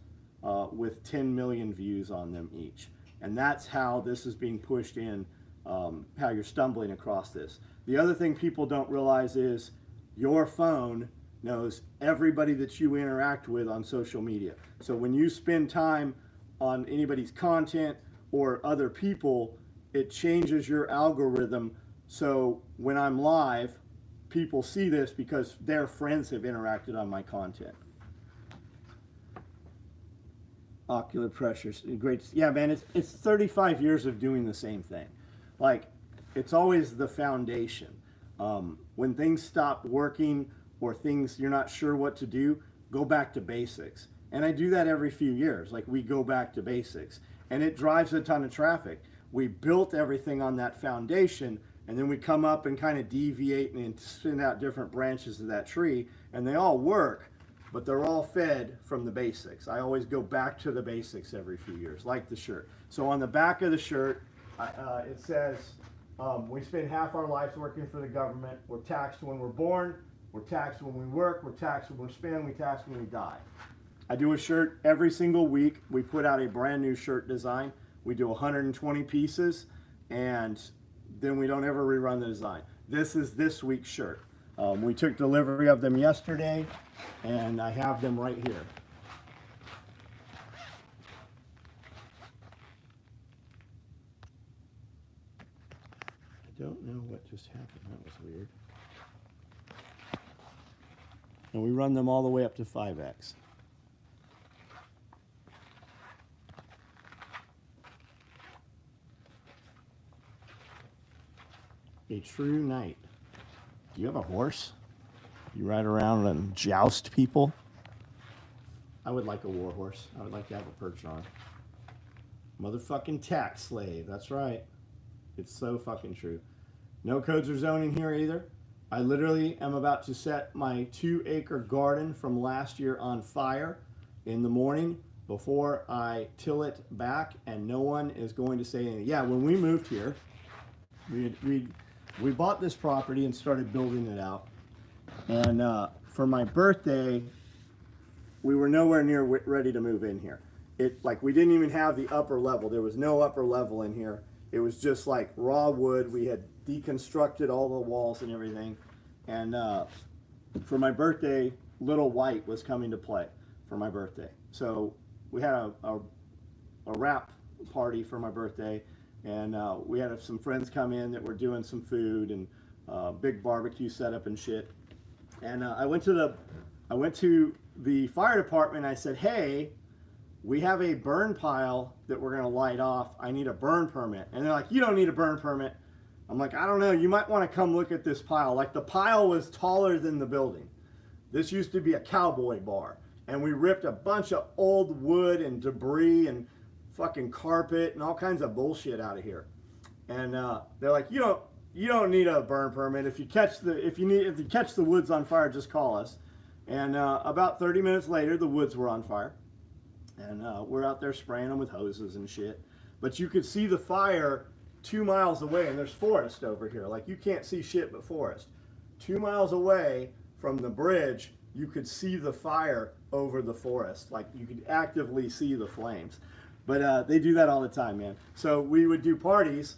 with 10 million views on them each. And that's how this is being pushed in, how you're stumbling across this. The other thing people don't realize is your phone knows everybody that you interact with on social media. So when you spend time on anybody's content or other people, it changes your algorithm. So when I'm live, people see this because their friends have interacted on my content. Ocular pressures, great. Yeah, man, it's 35 years of doing the same thing. Like, it's always the foundation. When things stop working or things you're not sure what to do, go back to basics. And I do that every few years. Like, we go back to basics, and it drives a ton of traffic. We built everything on that foundation, and then we come up and kind of deviate and spin out different branches of that tree, and they all work, but they're all fed from the basics. I always go back to the basics every few years, like the shirt. So on the back of the shirt, it says, we spend half our lives working for the government. We're taxed when we're born. We're taxed when we work. We're taxed when we spend. We're taxed when we die. I do a shirt every single week. We put out a brand new shirt design. We do 120 pieces, and then we don't ever rerun the design. This is this week's shirt. We took delivery of them yesterday, and I have them right here. I don't know what just happened. That was weird. And we run them all the way up to 5X. A true knight. Do you have a horse? You ride around and joust people? I would like a war horse. I would like to have a perch on. Motherfucking tax slave. That's right. It's so fucking true. No codes or zoning here either. I literally am about to set my 2-acre garden from last year on fire in the morning before I till it back, and no one is going to say anything. Yeah, when we moved here, we bought this property and started building it out. And for my birthday, we were nowhere near ready to move in here. We didn't even have the upper level. There was no upper level in here. It was just like raw wood. We had deconstructed all the walls and everything. And for my birthday, Little White was coming to play for my birthday. So we had a wrap party for my birthday. And we had some friends come in that were doing some food and big barbecue setup and shit. And I went to the fire department. And I said, "Hey, we have a burn pile that we're going to light off. I need a burn permit." And they're like, "You don't need a burn permit." I'm like, "I don't know. You might want to come look at this pile." Like, the pile was taller than the building. This used to be a cowboy bar. And we ripped a bunch of old wood and debris and fucking carpet and all kinds of bullshit out of here. And they're like, you don't need a burn permit. If you catch the woods on fire, just call us." And about 30 minutes later, the woods were on fire. And we're out there spraying them with hoses and shit. But you could see the fire 2 miles away, and there's forest over here. Like, you can't see shit but forest. 2 miles away from the bridge, you could see the fire over the forest. Like, you could actively see the flames. But they do that all the time, man. So we would do parties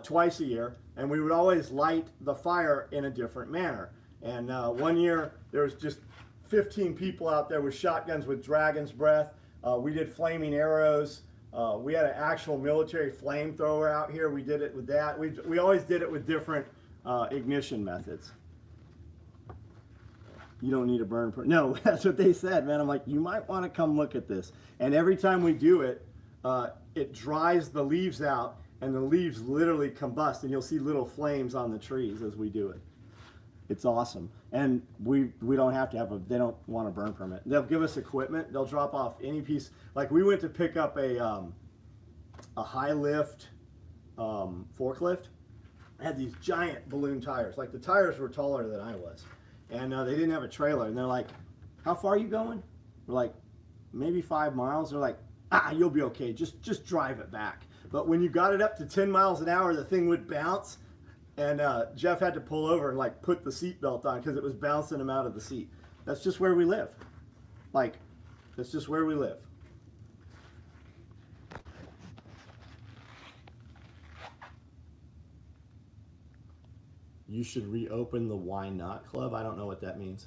twice a year, and we would always light the fire in a different manner. And one year, there was just 15 people out there with shotguns with dragon's breath. We did flaming arrows. We had an actual military flamethrower out here. We did it with that. We always did it with different ignition methods. You don't need a burn permit. No, that's what they said, man. I'm like, you might want to come look at this. And every time we do it, it dries the leaves out, and the leaves literally combust, and you'll see little flames on the trees as we do it. It's awesome. And we don't have to they don't want a burn permit. They'll give us equipment. They'll drop off any piece. Like, we went to pick up a high lift forklift. It had these giant balloon tires. Like, the tires were taller than I was. And they didn't have a trailer. And they're like, "How far are you going?" We're like, "Maybe 5 miles." They're like, "You'll be okay. Just drive it back." But when you got it up to 10 miles an hour, the thing would bounce. And Jeff had to pull over and, like, put the seatbelt on because it was bouncing him out of the seat. That's just where we live. Like, that's just where we live. You should reopen the Why Not Club. I don't know what that means.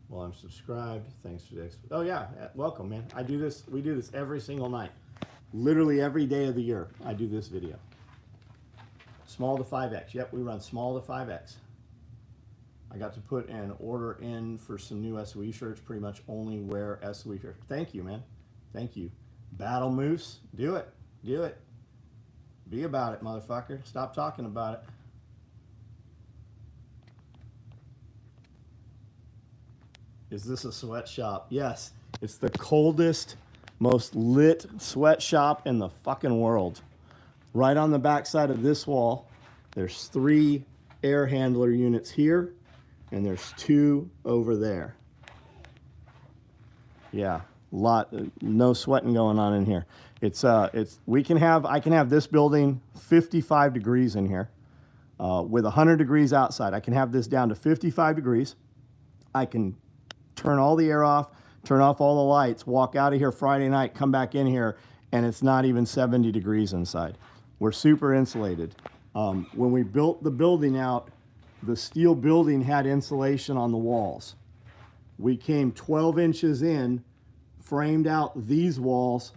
Well, I'm subscribed. Thanks for the oh yeah, welcome, man. I do this. We do this every single night, literally every day of the year. I do this video. Small to 5X. Yep, we run small to 5X. I got to put an order in for some new SOE shirts. Pretty much only wear SOE shirts. Thank you, man. Thank you. Battle Moose. Do it. Do it. Be about it, motherfucker. Stop talking about it. Is this a sweatshop? Yes. It's the coldest, most lit sweatshop in the fucking world. Right on the back side of this wall, there's 3 air handler units here, and there's 2 over there. Yeah, no sweating going on in here. I can have this building 55 degrees in here, with 100 degrees outside. I can have this down to 55 degrees. I can turn all the air off, turn off all the lights, walk out of here Friday night, come back in here, and it's not even 70 degrees inside. We're super insulated. When we built the building out, the steel building had insulation on the walls. We came 12 inches in, framed out these walls,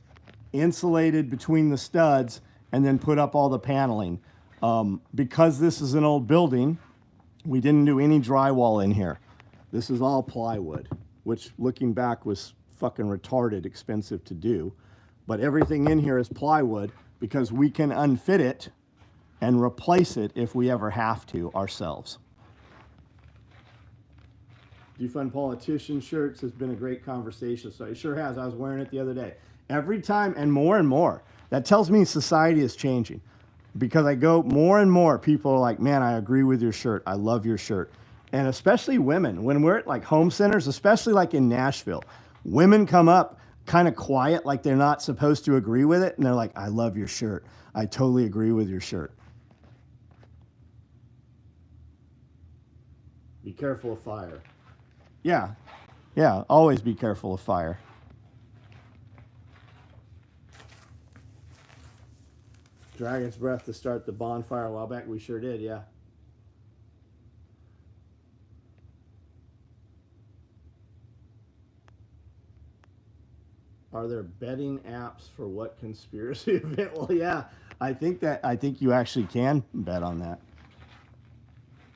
insulated between the studs, and then put up all the paneling. Because this is an old building, we didn't do any drywall in here. This is all plywood, which looking back was fucking retarded expensive to do. But everything in here is plywood because we can unfit it and replace it if we ever have to ourselves. Defund politician shirts has been a great conversation. So it sure has. I was wearing it the other day. Every time and more. That tells me society is changing. Because I go more and more, people are like, man, I agree with your shirt. I love your shirt. And especially women, when we're at like home centers, especially like in Nashville, women come up kind of quiet, like they're not supposed to agree with it. And they're like, I love your shirt. I totally agree with your shirt. Be careful of fire. Yeah, always be careful of fire. Dragon's breath to start the bonfire a while back. We sure did, yeah. Are there betting apps for what conspiracy event? Well, yeah, I think you actually can bet on that.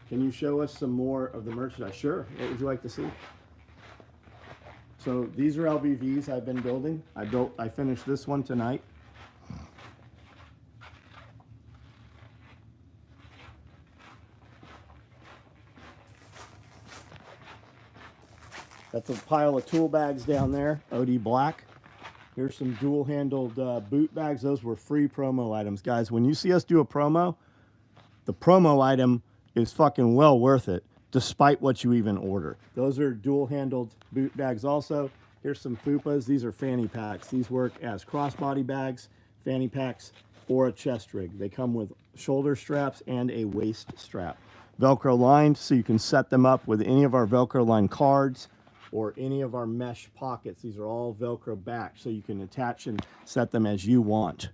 Can you show us some more of the merchandise? Sure. What would you like to see? So these are LBVs I've been building. I finished this one tonight. That's a pile of tool bags down there, OD Black. Here's some dual-handled boot bags. Those were free promo items. Guys, when you see us do a promo, the promo item is fucking well worth it, despite what you even order. Those are dual-handled boot bags also. Here's some fupas. These are fanny packs. These work as crossbody bags, fanny packs, or a chest rig. They come with shoulder straps and a waist strap. Velcro lined, so you can set them up with any of our Velcro lined cards or any of our mesh pockets. These are all Velcro back, so you can attach and set them as you want.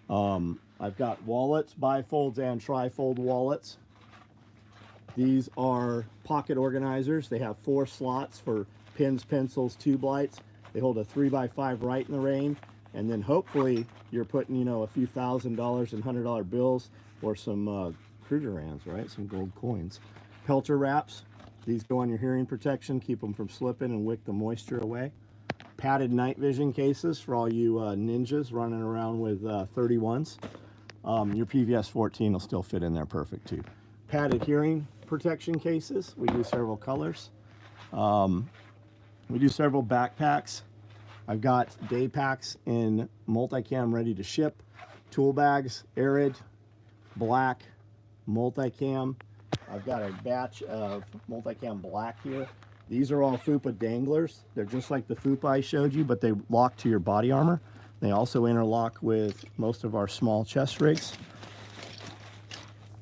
I've got wallets, bifolds and trifold wallets. These are pocket organizers. They have 4 slots for pens, pencils, tube lights. They hold a 3x5 right in the range. And then hopefully you're putting, a few $1,000 in $100 bills or some Krugerrands, right? Some gold coins. Pelter wraps. These go on your hearing protection, keep them from slipping and wick the moisture away. Padded night vision cases for all you ninjas running around with 31s. Your PVS 14 will still fit in there perfect too. Padded hearing protection cases. We do several colors. We do several backpacks. I've got day packs in multicam ready to ship. Tool bags, arid, black, multicam. I've got a batch of multicam black here. These are all FUPA danglers. They're just like the FUPA I showed you, but they lock to your body armor. They also interlock with most of our small chest rigs.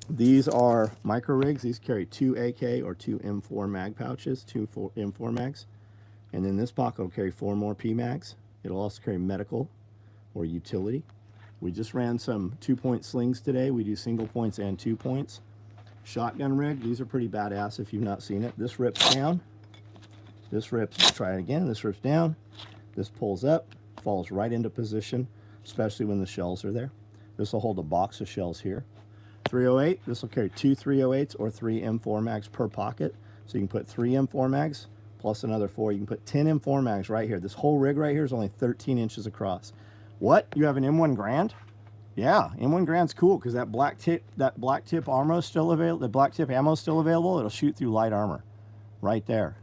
These are micro rigs. These carry 2 AK or 2 M4 mag pouches, 2 M4 mags. And then this pocket will carry 4 more P mags. It'll also carry medical or utility. We just ran some 2-point slings today. We do single points and 2 points. Shotgun rig. These are pretty badass if you've not seen it. This rips down. This rips, try it again. This rips down. This pulls up, falls right into position, especially when the shells are there. This will hold a box of shells here. 308, this will carry 2 308s or 3 M4 mags per pocket. So you can put 3 M4 mags plus another 4. You can put 10 M4 mags right here. This whole rig right here is only 13 inches across. What? You have an M1 Grand? Yeah, M1 Grand's cool because that black tip ammo is still available. The black tip ammo is still available. It'll shoot through light armor, right there,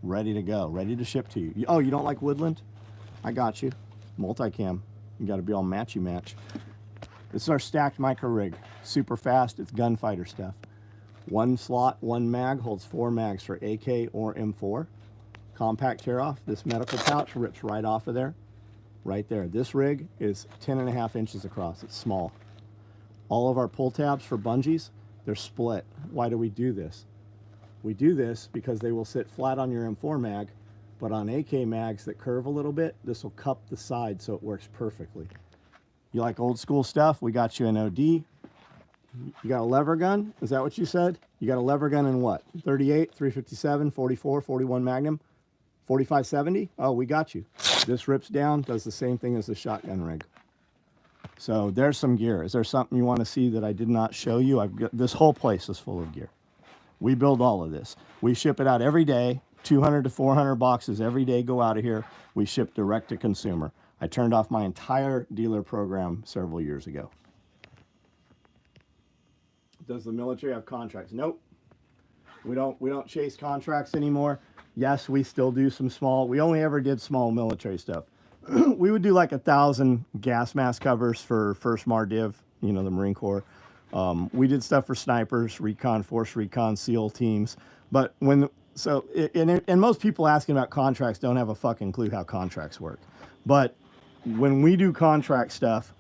ready to go, ready to ship to you. Oh, you don't like woodland? I got you. Multicam. You got to be all matchy match. This is our stacked micro rig. Super fast. It's gunfighter stuff. 1 slot, 1 mag holds 4 mags for AK or M4. Compact tear off. This medical pouch rips right off of there. Right there. This rig is 10.5 inches across. It's small. All of our pull tabs for bungees, they're split. Why do we do this? We do this because they will sit flat on your M4 mag, but on AK mags that curve a little bit, this will cup the side so it works perfectly. You like old school stuff? We got you an OD. You got a lever gun? Is that what you said? You got a lever gun in what? 38, 357, 44, 41 Magnum, 4570? Oh, we got you. This rips down, does the same thing as the shotgun rig. So there's some gear. Is there something you want to see that I did not show you? I've got, this whole place is full of gear. We build all of this. We ship it out every day. 200 to 400 boxes every day go out of here. We ship direct to consumer. I turned off my entire dealer program several years ago. Does the military have contracts? Nope. We don't chase contracts anymore. Yes, we still do some small. We only ever did small military stuff. We would do like 1,000 gas mask covers for 1st MARDIV, you know, the Marine Corps. We did stuff for snipers, recon, force recon, SEAL teams. But when, so, and most people asking about contracts don't have a fucking clue how contracts work. But when we do contract stuff,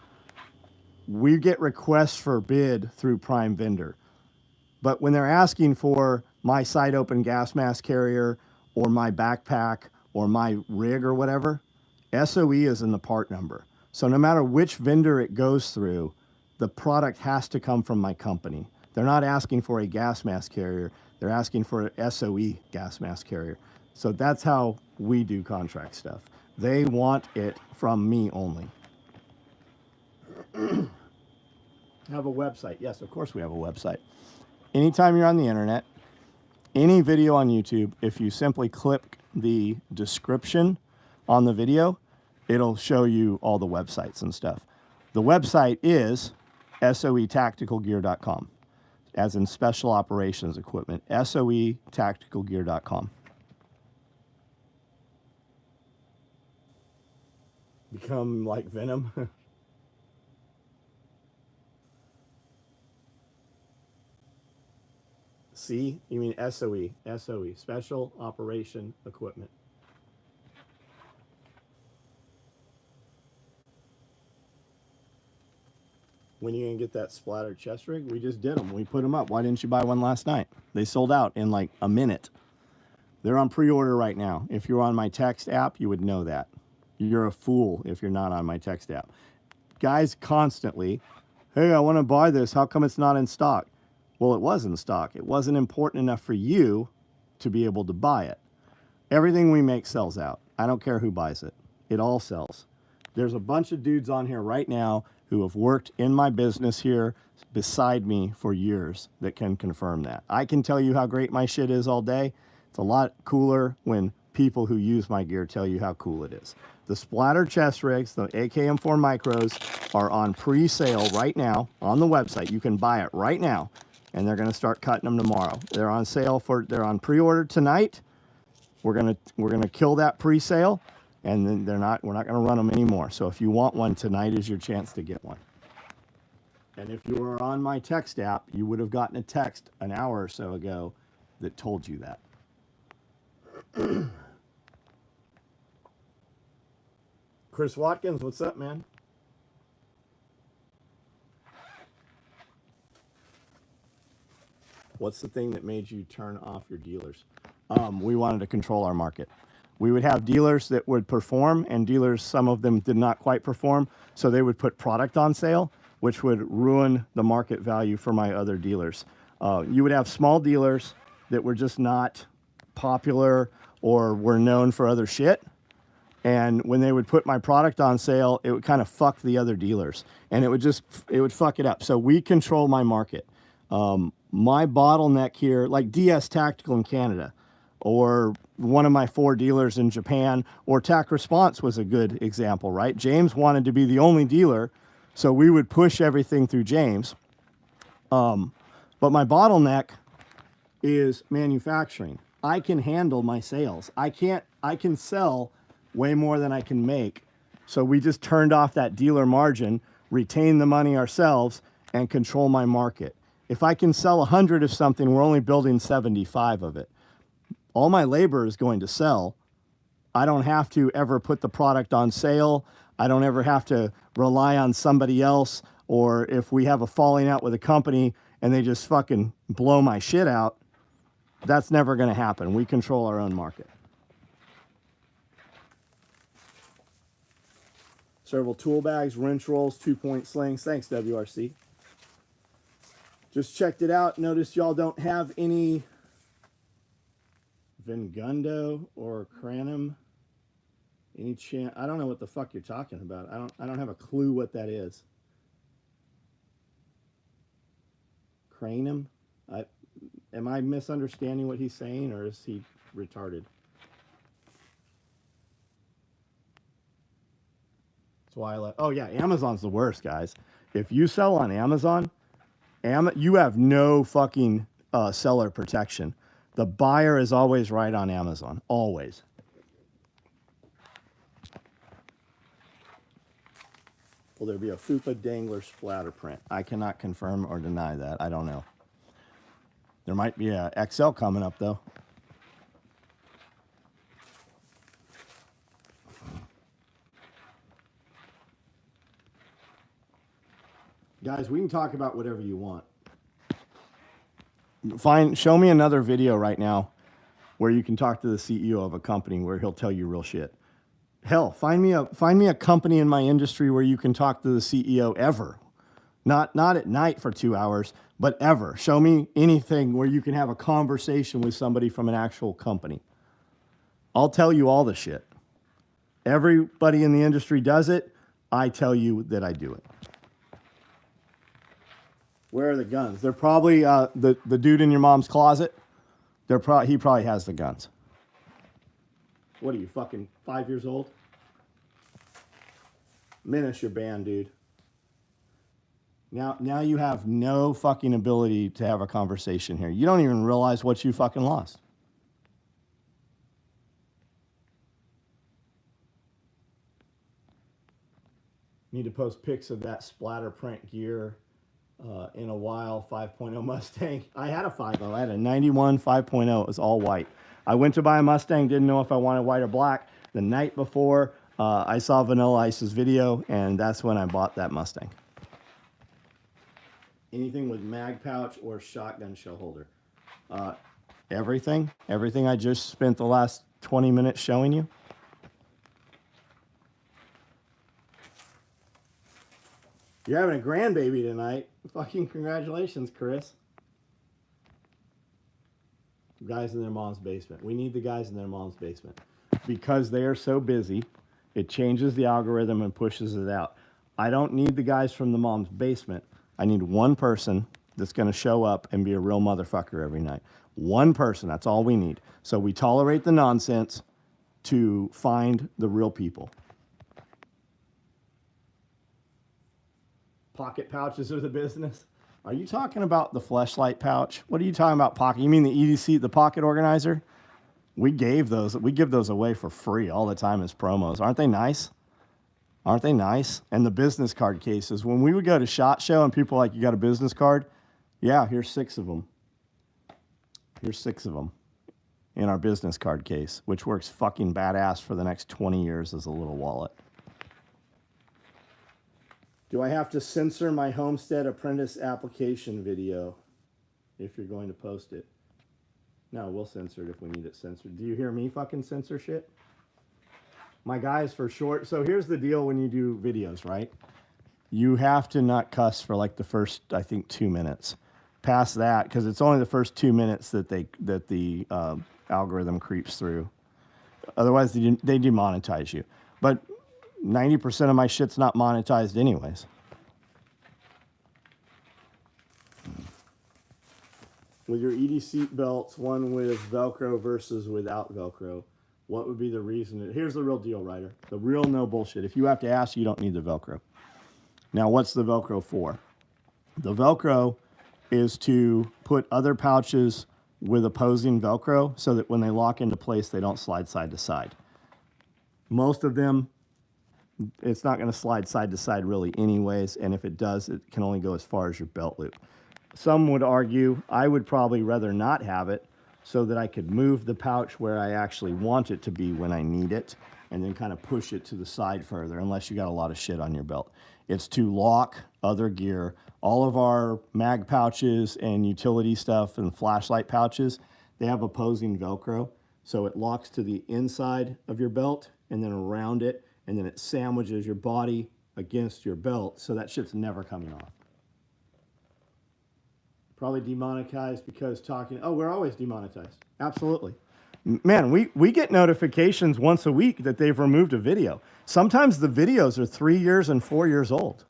we get requests for bid through prime vendor. But when they're asking for my side open gas mask carrier or my backpack or my rig or whatever, SOE is in the part number. So no matter which vendor it goes through, the product has to come from my company. They're not asking for a gas mask carrier. They're asking for an SOE gas mask carrier. So that's how we do contract stuff. They want it from me only. Have a website. Yes, of course we have a website. Anytime you're on the internet, any video on YouTube, if you simply click the description on the video, it'll show you all the websites and stuff. The website is soetacticalgear.com, as in special operations equipment, soetacticalgear.com. Become like Venom. C? You mean SOE? SOE, Special Operation Equipment. When are you going to get that splattered chest rig? We just did them. We put them up. Why didn't you buy one last night? They sold out in like a minute. They're on pre-order right now. If you're on my text app, you would know that. You're a fool if you're not on my text app. Guys constantly, hey, I want to buy this. How come it's not in stock? Well, it was in stock. It wasn't important enough for you to be able to buy it. Everything we make sells out. I don't care who buys it. It all sells. There's a bunch of dudes on here right now who have worked in my business here beside me for years that can confirm that. I can tell you how great my shit is all day. It's a lot cooler when people who use my gear tell you how cool it is. The splatter chest rigs, the AKM4 micros, are on pre-sale right now on the website. You can buy it right now, and they're going to start cutting them tomorrow. They're on sale for, they're on pre-order tonight. We're gonna kill that pre-sale, and then we're not going to run them anymore. So if you want one, tonight is your chance to get one. And if you were on my text app, you would have gotten a text an hour or so ago that told you that. Chris Watkins, what's up, man? What's the thing that made you turn off your dealers? We wanted to control our market. We would have dealers that would perform, and dealers, some of them did not quite perform, so they would put product on sale, which would ruin the market value for my other dealers. You would have small dealers that were just not popular or were known for other shit. And when they would put my product on sale, it would kind of fuck the other dealers, and it would fuck it up. So we control my market. My bottleneck here, like DS Tactical in Canada, or one of my 4 dealers in Japan, or Tac Response was a good example, right? James wanted to be the only dealer, so we would push everything through James. But my bottleneck is manufacturing. I can handle my sales. I can sell way more than I can make. So we just turned off that dealer margin, retain the money ourselves, and control my market. If I can sell 100 of something, we're only building 75 of it. All my labor is going to sell. I don't have to ever put the product on sale. I don't ever have to rely on somebody else, or if we have a falling out with a company and they just fucking blow my shit out, that's never going to happen. We control our own market. Several tool bags, wrench rolls, 2-point slings. Thanks, WRC. Just checked it out. Notice y'all don't have any Vengundo or Cranum. Any chance? I don't know what the fuck you're talking about. I don't have a clue what that is. Cranum? Am I misunderstanding what he's saying, or is he retarded? That's why I like. Oh yeah, Amazon's the worst, guys. If you sell on Amazon, you have no fucking seller protection. The buyer is always right on Amazon, always. Will there be a FUPA dangler splatter print? I cannot confirm or deny that. I don't know. There might be a XL coming up, though. Guys, we can talk about whatever you want. Show me another video right now where you can talk to the CEO of a company where he'll tell you real shit. Hell, find me a company in my industry where you can talk to the CEO ever. Not at night for 2 hours, but ever. Show me anything where you can have a conversation with somebody from an actual company. I'll tell you all the shit. Everybody in the industry does it. I tell you that I do it. Where are the guns? They're probably the dude in your mom's closet. He probably has the guns. What are you, fucking 5 years old? Minish your band, dude. Now you have no fucking ability to have a conversation here. You don't even realize what you fucking lost. Need to post pics of that splatter print gear in a while. 5.0 Mustang. I had a 5.0. I had a 91 5.0. It was all white. I went to buy a Mustang, didn't know if I wanted white or black. The night before, I saw Vanilla Ice's video, and that's when I bought that Mustang. Anything with mag pouch or shotgun shell holder? Everything. Everything I just spent the last 20 minutes showing you. You're having a grandbaby tonight. Fucking congratulations, Chris. Guys in their mom's basement. We need the guys in their mom's basement. Because they are so busy, it changes the algorithm and pushes it out. I don't need the guys from the mom's basement. I need one person that's going to show up and be a real motherfucker every night. One person, that's all we need. So we tolerate the nonsense to find the real people. Pocket pouches are the business. Are you talking about the Fleshlight pouch? What are you talking about, pocket? You mean the EDC, the pocket organizer? We give those away for free all the time as promos. Aren't they nice? Aren't they nice? And the business card cases. When we would go to SHOT Show and people are like, you got a business card? Yeah, here's 6 of them. Here's 6 of them in our business card case, which works fucking badass for the next 20 years as a little wallet. Do I have to censor my Homestead Apprentice application video? if you're going to post it. No, we'll censor it if we need it censored. Do you hear me fucking censor shit? My guys for short. So here's the deal when you do videos, right? You have to not cuss for like the first, I think, 2 minutes. Past that, because it's only the first 2 minutes that the algorithm creeps through. Otherwise, they demonetize you. But 90% of my shit's not monetized anyways. With your ED seat belts, one with Velcro versus without Velcro, what would be the reason? Here's the real deal, Ryder. The real no bullshit. If you have to ask, you don't need the Velcro. Now, what's the Velcro for? The Velcro is to put other pouches with opposing Velcro so that when they lock into place, they don't slide side to side. Most of them, it's not going to slide side to side really anyways, and if it does, it can only go as far as your belt loop. Some would argue I would probably rather not have it so that I could move the pouch where I actually want it to be when I need it, and then kind of push it to the side further, unless you got a lot of shit on your belt. It's to lock other gear. All of our mag pouches and utility stuff and flashlight pouches, they have opposing Velcro. So it locks to the inside of your belt and then around it, and then it sandwiches your body against your belt, so that shit's never coming off. Probably demonetized because talking, oh, we're always demonetized. Absolutely. Man, we get notifications once a week that they've removed a video. Sometimes the videos are 3 years and 4 years old.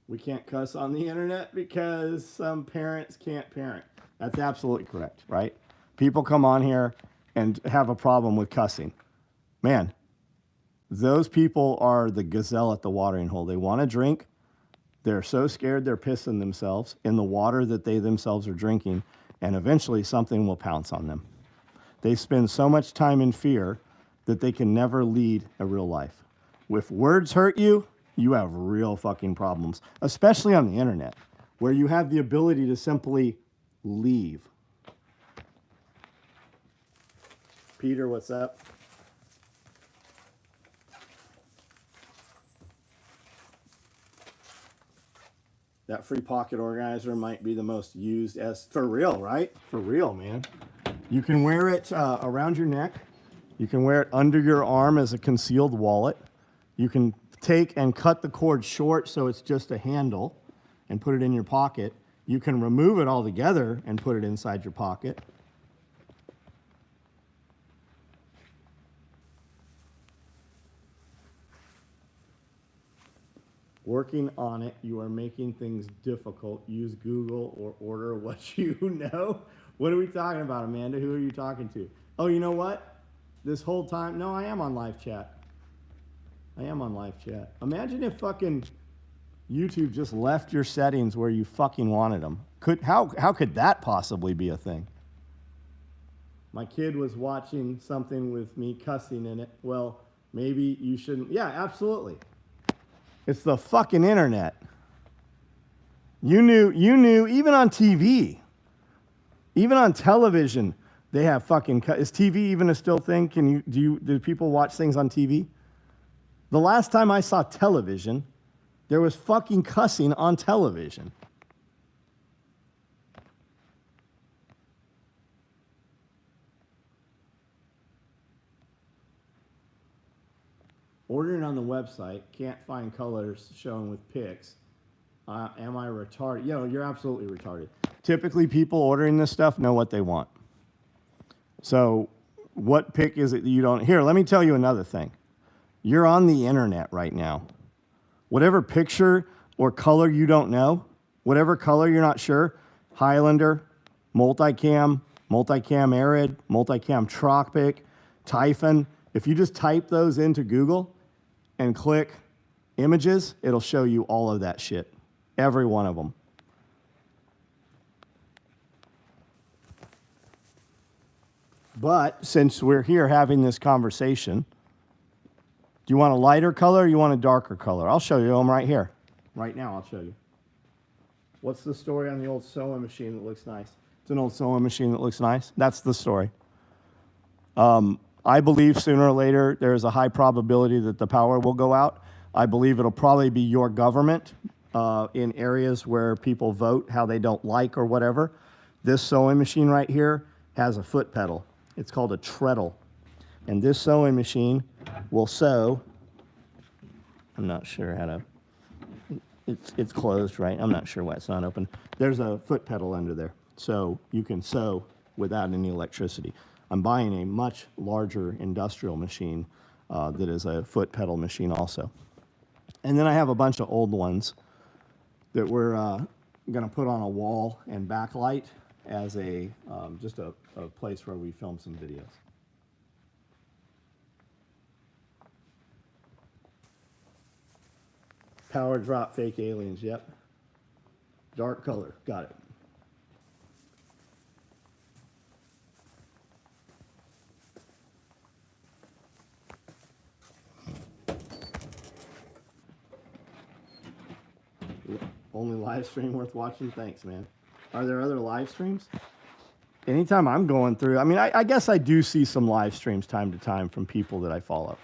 We can't cuss on the internet because some parents can't parent. That's absolutely correct, right? People come on here and have a problem with cussing. Man, those people are the gazelle at the watering hole. They want to drink. They're so scared they're pissing themselves in the water that they themselves are drinking, and eventually something will pounce on them. They spend so much time in fear that they can never lead a real life. If words hurt you, you have real fucking problems, especially on the internet, where you have the ability to simply leave. Peter, what's up? That free pocket organizer might be the most used as, for real, right? For real, man. You can wear it around your neck. You can wear it under your arm as a concealed wallet. You can take and cut the cord short so it's just a handle and put it in your pocket. You can remove it altogether and put it inside your pocket. Working on it, you are making things difficult. Use Google or order what you know. What are we talking about, Amanda? Who are you talking to? Oh, you know what? This whole time, no, I am on live chat. I am on live chat. Imagine if fucking YouTube just left your settings where you fucking wanted them. How could that possibly be a thing? My kid was watching something with me cussing in it. Well, maybe you shouldn't. Yeah, absolutely. It's the fucking internet. You knew, even on TV, even on television, they have fucking, is TV even a still thing? Do people watch things on TV? The last time I saw television, there was fucking cussing on television. Ordering on the website, can't find colors shown with pics. Am I retarded? Yo, you're absolutely retarded. Typically, people ordering this stuff know what they want. So what pic is it that you don't? Here, let me tell you another thing. You're on the internet right now. Whatever picture or color you don't know, whatever color you're not sure, Highlander, multicam arid, multicam tropic, Typhon, if you just type those into Google and click images, it'll show you all of that shit. Every one of them. But since we're here having this conversation, do you want a lighter color or you want a darker color? I'll show you them right here. Right now, I'll show you. What's the story on the old sewing machine that looks nice? It's an old sewing machine that looks nice. That's the story. I believe sooner or later there is a high probability that the power will go out. I believe it'll probably be your government in areas where people vote how they don't like or whatever. This sewing machine right here has a foot pedal. It's called a treadle. And this sewing machine will sew. I'm not sure how to, it's closed, right? I'm not sure why it's not open. There's a foot pedal under there. So you can sew without any electricity. I'm buying a much larger industrial machine that is a foot pedal machine also. And then I have a bunch of old ones that we're going to put on a wall and backlight as a just a place where we film some videos. Power drop fake aliens, yep. Dark color, got it. Only live stream worth watching? Thanks, man. Are there other live streams? Anytime I'm going through, I mean, I guess I do see some live streams time to time from people that I follow.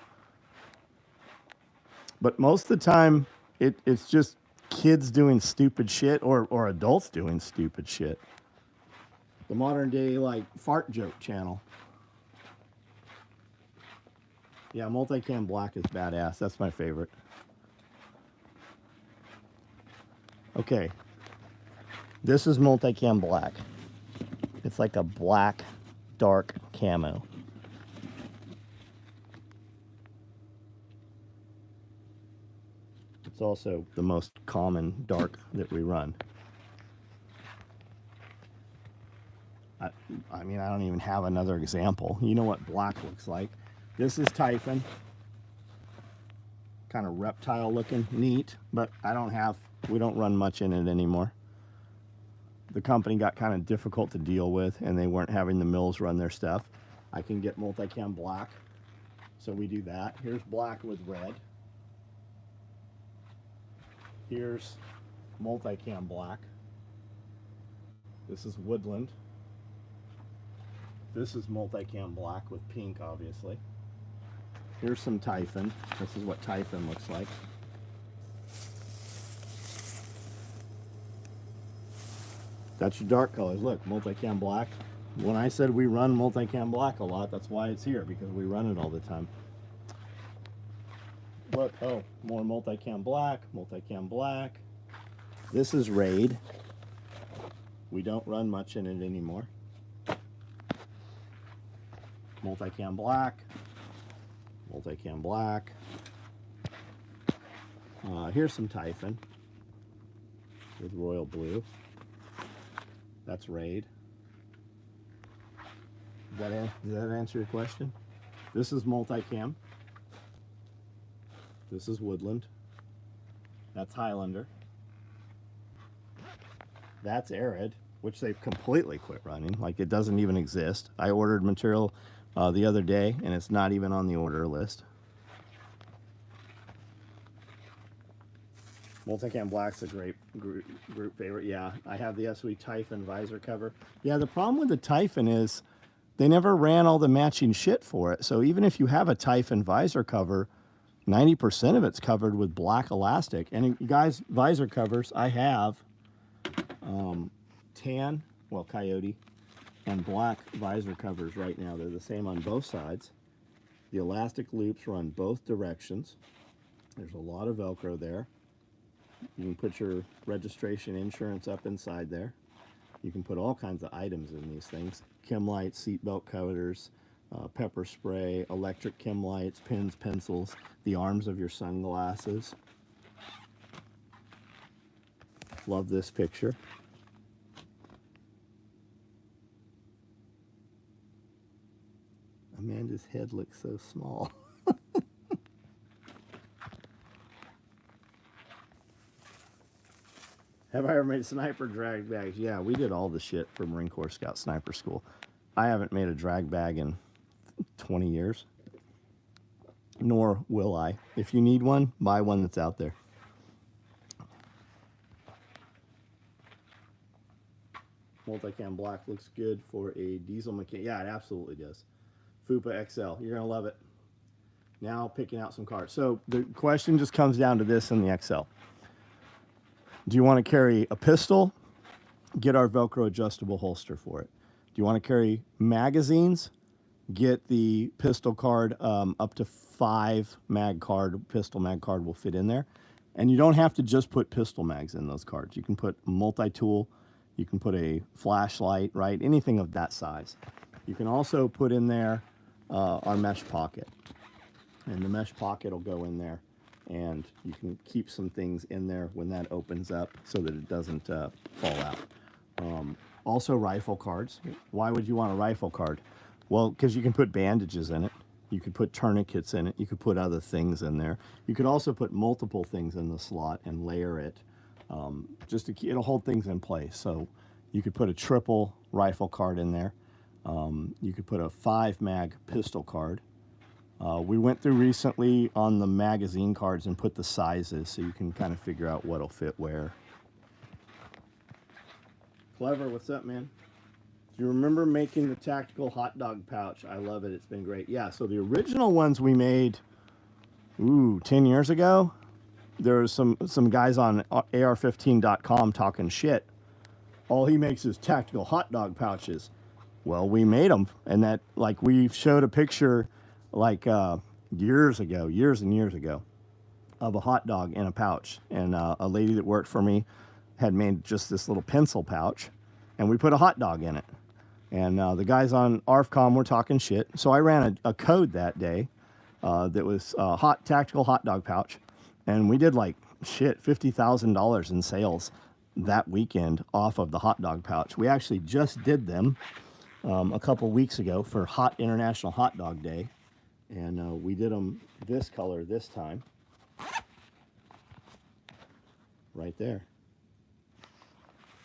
But most of the time, it's just kids doing stupid shit or adults doing stupid shit. The modern day, like, fart joke channel. Yeah, multicam black is badass. That's my favorite. Okay, this is multicam black. It's like a black, dark camo. It's also the most common dark that we run. I mean, I don't even have another example. You know what black looks like. This is Typhon. Kind of reptile looking, neat, but we don't run much in it anymore. The company got kind of difficult to deal with and they weren't having the mills run their stuff. I can get multicam black, so we do that. Here's black with red. Here's multicam black. This is woodland. This is multicam black with pink, obviously. Here's some Typhon. This is what Typhon looks like. That's your dark colors. Look, multicam black. When I said we run multicam black a lot, that's why it's here, because we run it all the time. Look, oh, more multicam black, multicam black. This is Raid. We don't run much in it anymore. Multicam black, multicam black. Here's some Typhon with royal blue. That's Raid. Does that answer your question? This is multicam. This is woodland. That's Highlander. That's arid, which they've completely quit running. Like, it doesn't even exist. I ordered material the other day, and it's not even on the order list. Multicam black's a great group favorite. Yeah, I have the SOE Typhon visor cover. Yeah, the problem with the Typhon is they never ran all the matching shit for it. So even if you have a Typhon visor cover, 90% of it's covered with black elastic. And you guys, visor covers, I have tan, well, coyote, and black visor covers right now. They're the same on both sides. The elastic loops run both directions. There's a lot of Velcro there. You can put your registration insurance up inside there. You can put all kinds of items in these things. Chem lights, seatbelt covers, pepper spray, electric chem lights, pens, pencils, the arms of your sunglasses. Love this picture. Amanda's head looks so small. Have I ever made sniper drag bags? Yeah, we did all the shit for Marine Corps Scout Sniper School. I haven't made a drag bag in 20 years. Nor will I. If you need one, buy one that's out there. Multicam black looks good for a diesel mechanic. Yeah, it absolutely does. FUPA XL. You're going to love it. Now picking out some cards. So the question just comes down to this in the XL. Do you want to carry a pistol? Get our Velcro adjustable holster for it. Do you want to carry magazines? Get the pistol card, up to 5 mag card, pistol mag card will fit in there. And you don't have to just put pistol mags in those cards. You can put multi-tool, you can put a flashlight, right? Anything of that size. You can also put in there our mesh pocket. And the mesh pocket will go in there, and you can keep some things in there when that opens up so that it doesn't fall out. Also rifle cards. Why would you want a rifle card? Well, because you can put bandages in it. You could put tourniquets in it. You could put other things in there. You could also put multiple things in the slot and layer it. Just to keep, it'll hold things in place. So you could put a triple rifle card in there. You could put a 5 mag pistol card. We went through recently on the magazine cards and put the sizes so you can kind of figure out what'll fit where. Clever, what's up, man? Do you remember making the tactical hot dog pouch? I love it. It's been great. Yeah, so the original ones we made, 10 years ago. There was some guys on AR15.com talking shit. All he makes is tactical hot dog pouches. Well, we made them, and that, like, we showed a picture, like, years and years ago, of a hot dog in a pouch. And a lady that worked for me had made just this little pencil pouch, and we put a hot dog in it. And the guys on ARFCOM were talking shit. So I ran a code that day that was tactical hot dog pouch. And we did like, shit, $50,000 in sales that weekend off of the hot dog pouch. We actually just did them a couple weeks ago for International Hot Dog Day. And we did them this color this time. Right there.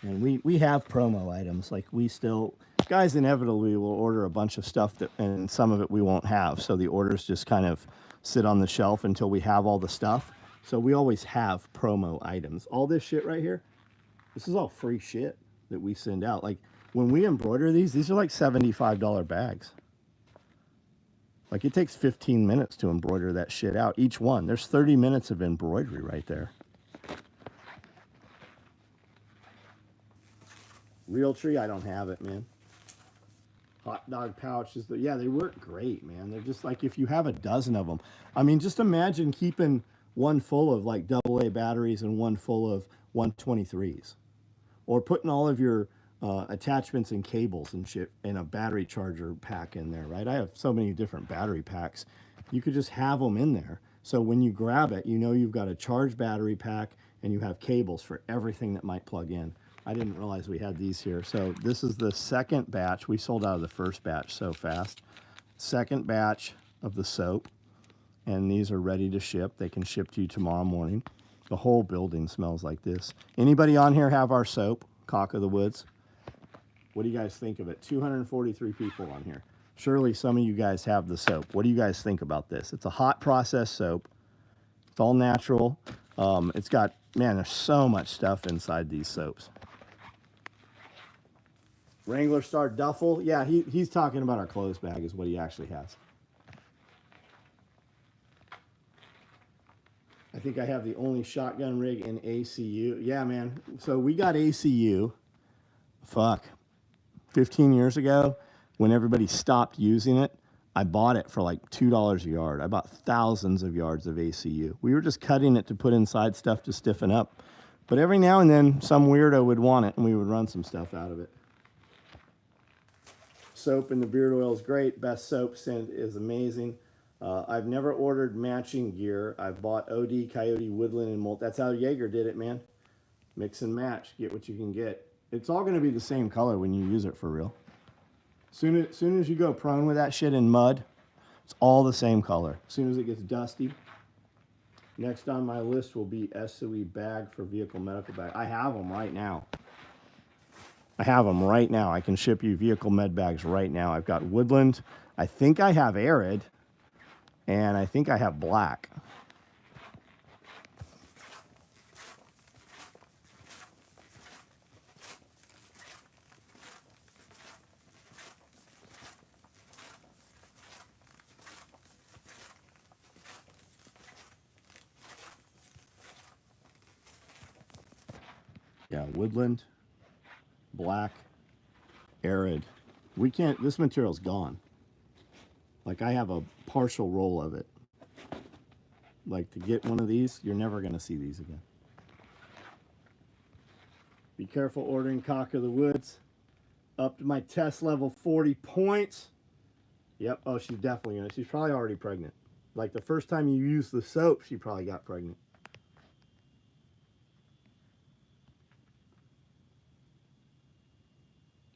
And we have promo items. Like, we still, guys inevitably will order a bunch of stuff that, and some of it we won't have. So the orders just kind of sit on the shelf until we have all the stuff. So we always have promo items. All this shit right here, this is all free shit that we send out. Like, when we embroider these are like $75 bags. Like, it takes 15 minutes to embroider that shit out, each one. There's 30 minutes of embroidery right there. Realtree, I don't have it, man. Hot dog pouches, yeah, they work great, man. They're just like, if you have a dozen of them. I mean, just imagine keeping one full of like AA batteries and one full of 123s. Or putting all of your attachments and cables and shit in a battery charger pack in there, right? I have so many different battery packs. You could just have them in there. So when you grab it, you know you've got a charged battery pack and you have cables for everything that might plug in. I didn't realize we had these here. So this is the second batch. We sold out of the first batch so fast. Second batch of the soap. And these are ready to ship. They can ship to you tomorrow morning. The whole building smells like this. Anybody on here have our soap, Cock of the Woods? What do you guys think of it? 243 people on here. Surely some of you guys have the soap. What do you guys think about this? It's a hot process soap. It's all natural. It's got, man, there's so much stuff inside these soaps. Wrangler Star Duffel. Yeah, he's talking about our clothes bag is what he actually has. I think I have the only shotgun rig in ACU. Yeah, man. So we got ACU, 15 years ago, when everybody stopped using it. I bought it for like $2 a yard. I bought thousands of yards of ACU. We were just cutting it to put inside stuff to stiffen up. But every now and then, some weirdo would want it, and we would run some stuff out of it. Soap and the beard oil is great. Best soap scent is amazing. I've never ordered matching gear. I've bought OD, Coyote, Woodland, and Molt. That's how Jaeger did it, man. Mix and match. Get what you can get. It's all going to be the same color when you use it for real. Soon as you go prone with that shit in mud, it's all the same color. As soon as it gets dusty. Next on my list will be SOE bag for vehicle medical bag. I have them right now. I have them right now. I can ship you vehicle med bags right now. I've got Woodland. I think I have Arid. And I think I have black. Yeah, woodland, black, arid. We can't, this material's gone. Like I have a partial roll of it. Like to get one of these, you're never going to see these again. Be careful ordering cock of the woods. Up to my test level 40 points. Yep. Oh, she's definitely going to. She's probably already pregnant. Like the first time you use the soap, she probably got pregnant.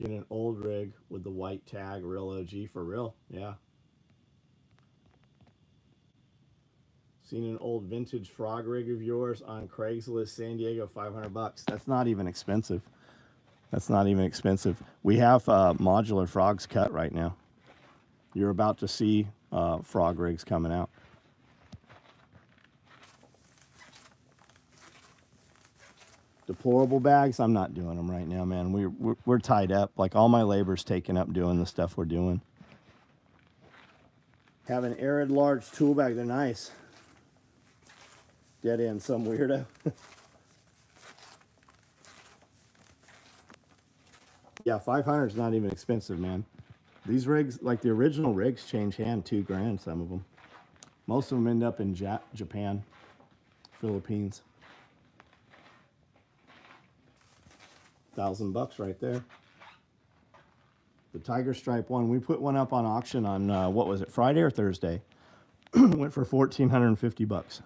Get an old rig with the white tag, real OG for real. Yeah. Seen an old vintage frog rig of yours on Craigslist, San Diego, $500. That's not even expensive. That's not even expensive. We have modular frogs cut right now. You're about to see frog rigs coming out. Deplorable bags, I'm not doing them right now, man. We're tied up. Like all my labor's taken up doing the stuff we're doing. Have an arid large tool bag. They're nice. Dead end, some weirdo. Yeah, 500 is not even expensive, man. These rigs, like the original rigs, change hand $2,000. Some of them. Most of them end up in Japan, Philippines. $1,000 right there. The tiger stripe one, we put one up on auction on what was it, Friday or Thursday? Went for $1,450.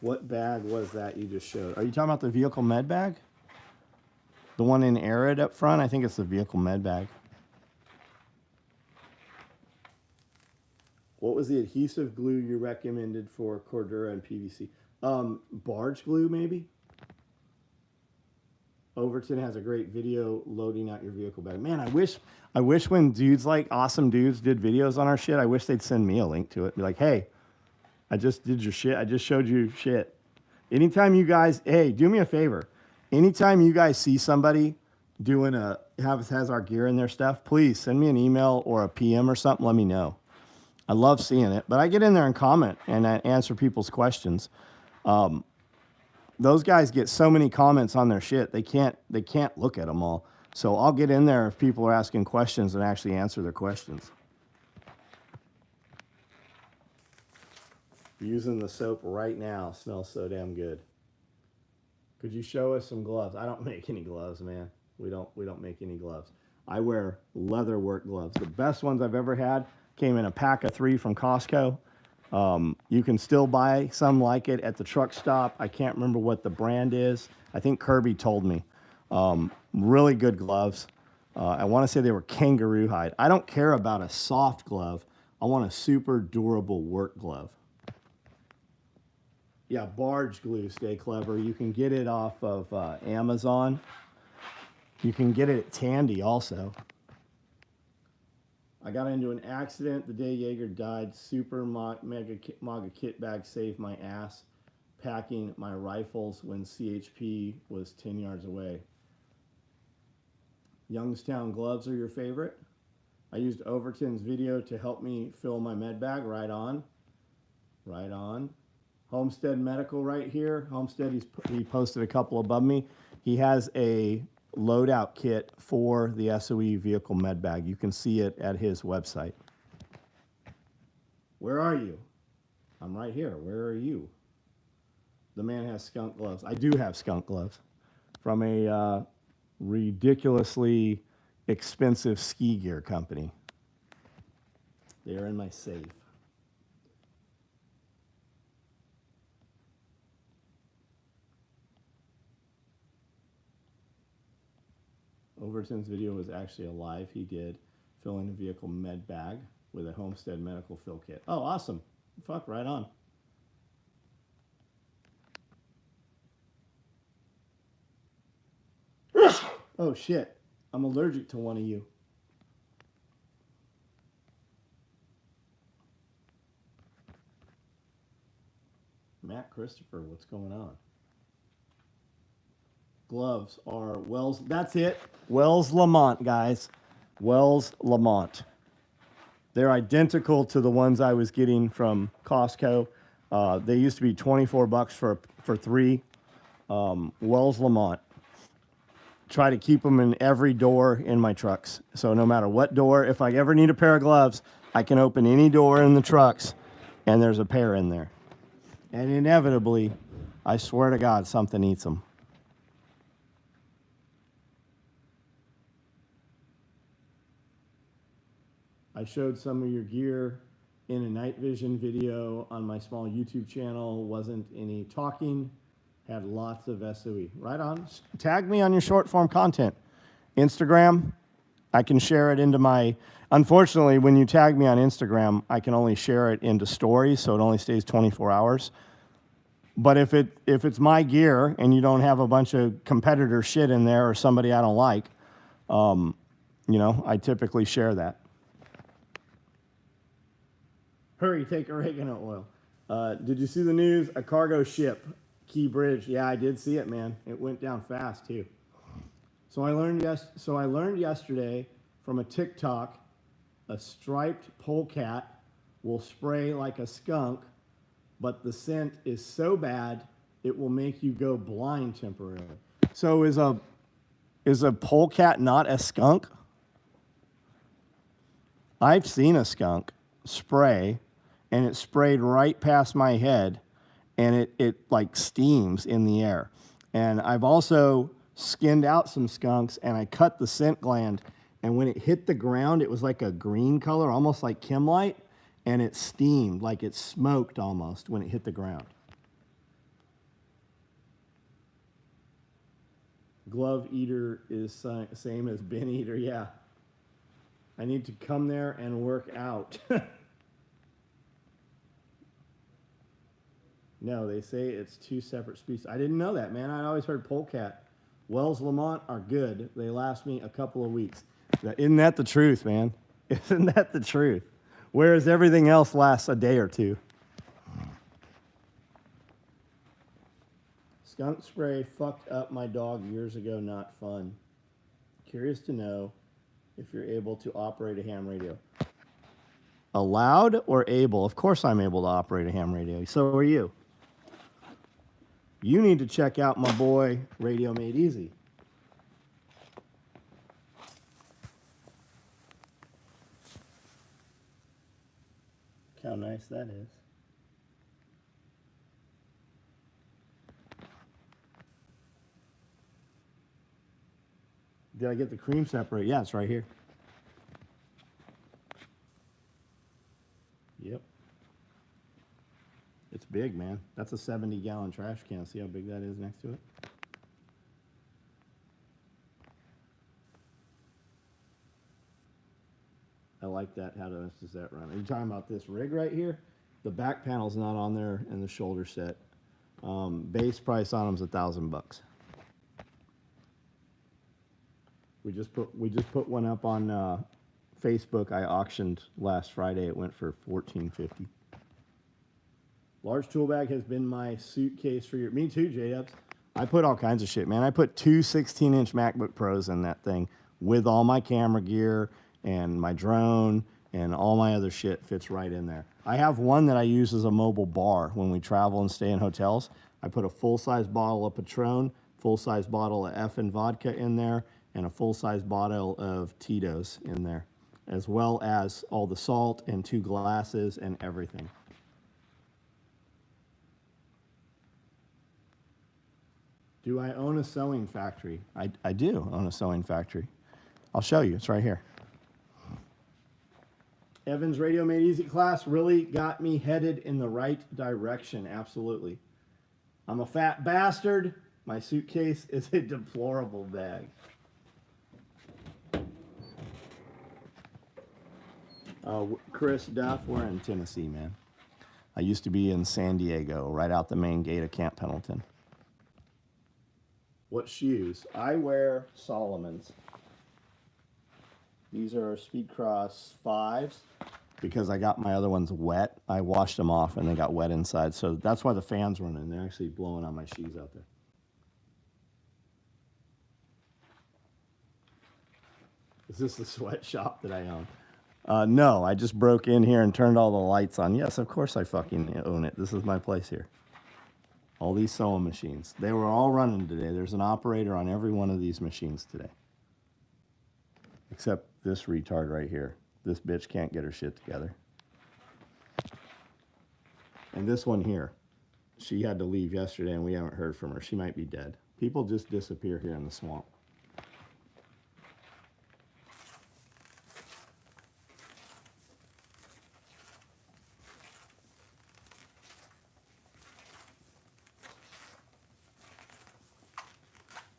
What bag was that you just showed? Are you talking about the vehicle med bag? The one in arid up front? I think it's the vehicle med bag. What was the adhesive glue you recommended for Cordura and PVC? Barge glue, maybe? Overton has a great video loading out your vehicle bag. Man, I wish when dudes like awesome dudes did videos on our shit, I wish they'd send me a link to it. Be like, hey, I just did your shit. I just showed you shit. Anytime you guys, hey, do me a favor. Anytime you guys see somebody doing has our gear in their stuff, please send me an email or a PM or something. Let me know. I love seeing it, but I get in there and comment and I answer people's questions. Those guys get so many comments on their shit. They can't look at them all. So I'll get in there if people are asking questions and actually answer their questions. Using the soap right now. Smells so damn good. Could you show us some gloves? I don't make any gloves, man. We don't make any gloves. I wear leather work gloves. The best ones I've ever had came in a pack of 3 from Costco. You can still buy some like it at the truck stop. I can't remember what the brand is. I think Kirby told me. Really good gloves. I want to say they were kangaroo hide. I don't care about a soft glove. I want a super durable work glove. Yeah, barge glue, stay clever. You can get it off of Amazon. You can get it at Tandy also. I got into an accident the day Jaeger died. Super mega kit bag saved my ass. Packing my rifles when CHP was 10 yards away. Youngstown gloves are your favorite? I used Overton's video to help me fill my med bag. Right on. Right on. Homestead Medical right here. Homestead, he posted a couple above me. He has a loadout kit for the SOE vehicle med bag. You can see it at his website. Where are you? I'm right here. Where are you? The man has skunk gloves. I do have skunk gloves from a ridiculously expensive ski gear company. They are in my safe. Overton's video was actually a live he did, filling a vehicle med bag with a Homestead medical fill kit. Oh, awesome. Fuck, right on. Oh, shit. I'm allergic to one of you. Matt Christopher, what's going on? Gloves are Wells. That's it. Wells Lamont, guys. Wells Lamont. They're identical to the ones I was getting from Costco. They used to be 24 bucks for three. Wells Lamont. Try to keep them in every door in my trucks. So no matter what door, if I ever need a pair of gloves, I can open any door in the trucks and there's a pair in there. And inevitably, I swear to God, something eats them. I showed some of your gear in a night vision video on my small YouTube channel. Wasn't any talking, had lots of SOE. Right on. Tag me on your short form content. Instagram, I can share it into my, unfortunately, when you tag me on Instagram, I can only share it into stories, so it only stays 24 hours. But if it's my gear and you don't have a bunch of competitor shit in there or somebody I don't like, I typically share that. Hurry, take oregano oil. Did you see the news? A cargo ship, Key Bridge. Yeah, I did see it, man. It went down fast too. So I learned yesterday from a TikTok, a striped polecat will spray like a skunk, but the scent is so bad it will make you go blind temporarily. So is a polecat not a skunk? I've seen a skunk spray, and it sprayed right past my head, and it like steams in the air. And I've also skinned out some skunks, and I cut the scent gland, and when it hit the ground, it was like a green color, almost like Kimlight, and it steamed, like it smoked almost when it hit the ground. Glove eater is same as bin eater, yeah. I need to come there and work out. No, they say it's two separate species. I didn't know that, man. I always heard polecat. Wells Lamont are good. They last me a couple of weeks. Isn't that the truth, man? Isn't that the truth? Whereas everything else lasts a day or two. Skunk spray fucked up my dog years ago, not fun. Curious to know if you're able to operate a ham radio. Allowed or able? Of course I'm able to operate a ham radio. So are you. You need to check out my boy, Radio Made Easy. Look how nice that is. Did I get the cream separated? Yeah, it's right here. Yep. It's big, man. That's a 70-gallon trash can. See how big that is next to it? I like that. How does that run? Are you talking about this rig right here? The back panel's not on there, and the shoulder set. Base price on them's $1,000. We just put one up on Facebook. I auctioned last Friday. It went for $14.50. Large tool bag has been my suitcase for years. Me too, J-Dubs. I put all kinds of shit, man. I put two 16-inch MacBook Pros in that thing with all my camera gear and my drone and all my other shit fits right in there. I have one that I use as a mobile bar when we travel and stay in hotels. I put a full-size bottle of Patron, full-size bottle of Effin' vodka in there, and a full-size bottle of Tito's in there, as well as all the salt and 2 glasses and everything. Do I own a sewing factory? I do own a sewing factory. I'll show you. It's right here. Evan's Radio Made Easy class really got me headed in the right direction. Absolutely. I'm a fat bastard. My suitcase is a deplorable bag. Chris Duff, we're in Tennessee, man. I used to be in San Diego, right out the main gate of Camp Pendleton. What shoes? I wear Solomon's. These are Speedcross 5s because I got my other ones wet. I washed them off and they got wet inside. So that's why the fan's running. They're actually blowing on my shoes out there. Is this the sweatshop that I own? No, I just broke in here and turned all the lights on. Yes, of course I fucking own it. This is my place here. All these sewing machines. They were all running today. There's an operator on every one of these machines today. Except this retard right here. This bitch can't get her shit together. And this one here. She had to leave yesterday and we haven't heard from her. She might be dead. People just disappear here in the swamp.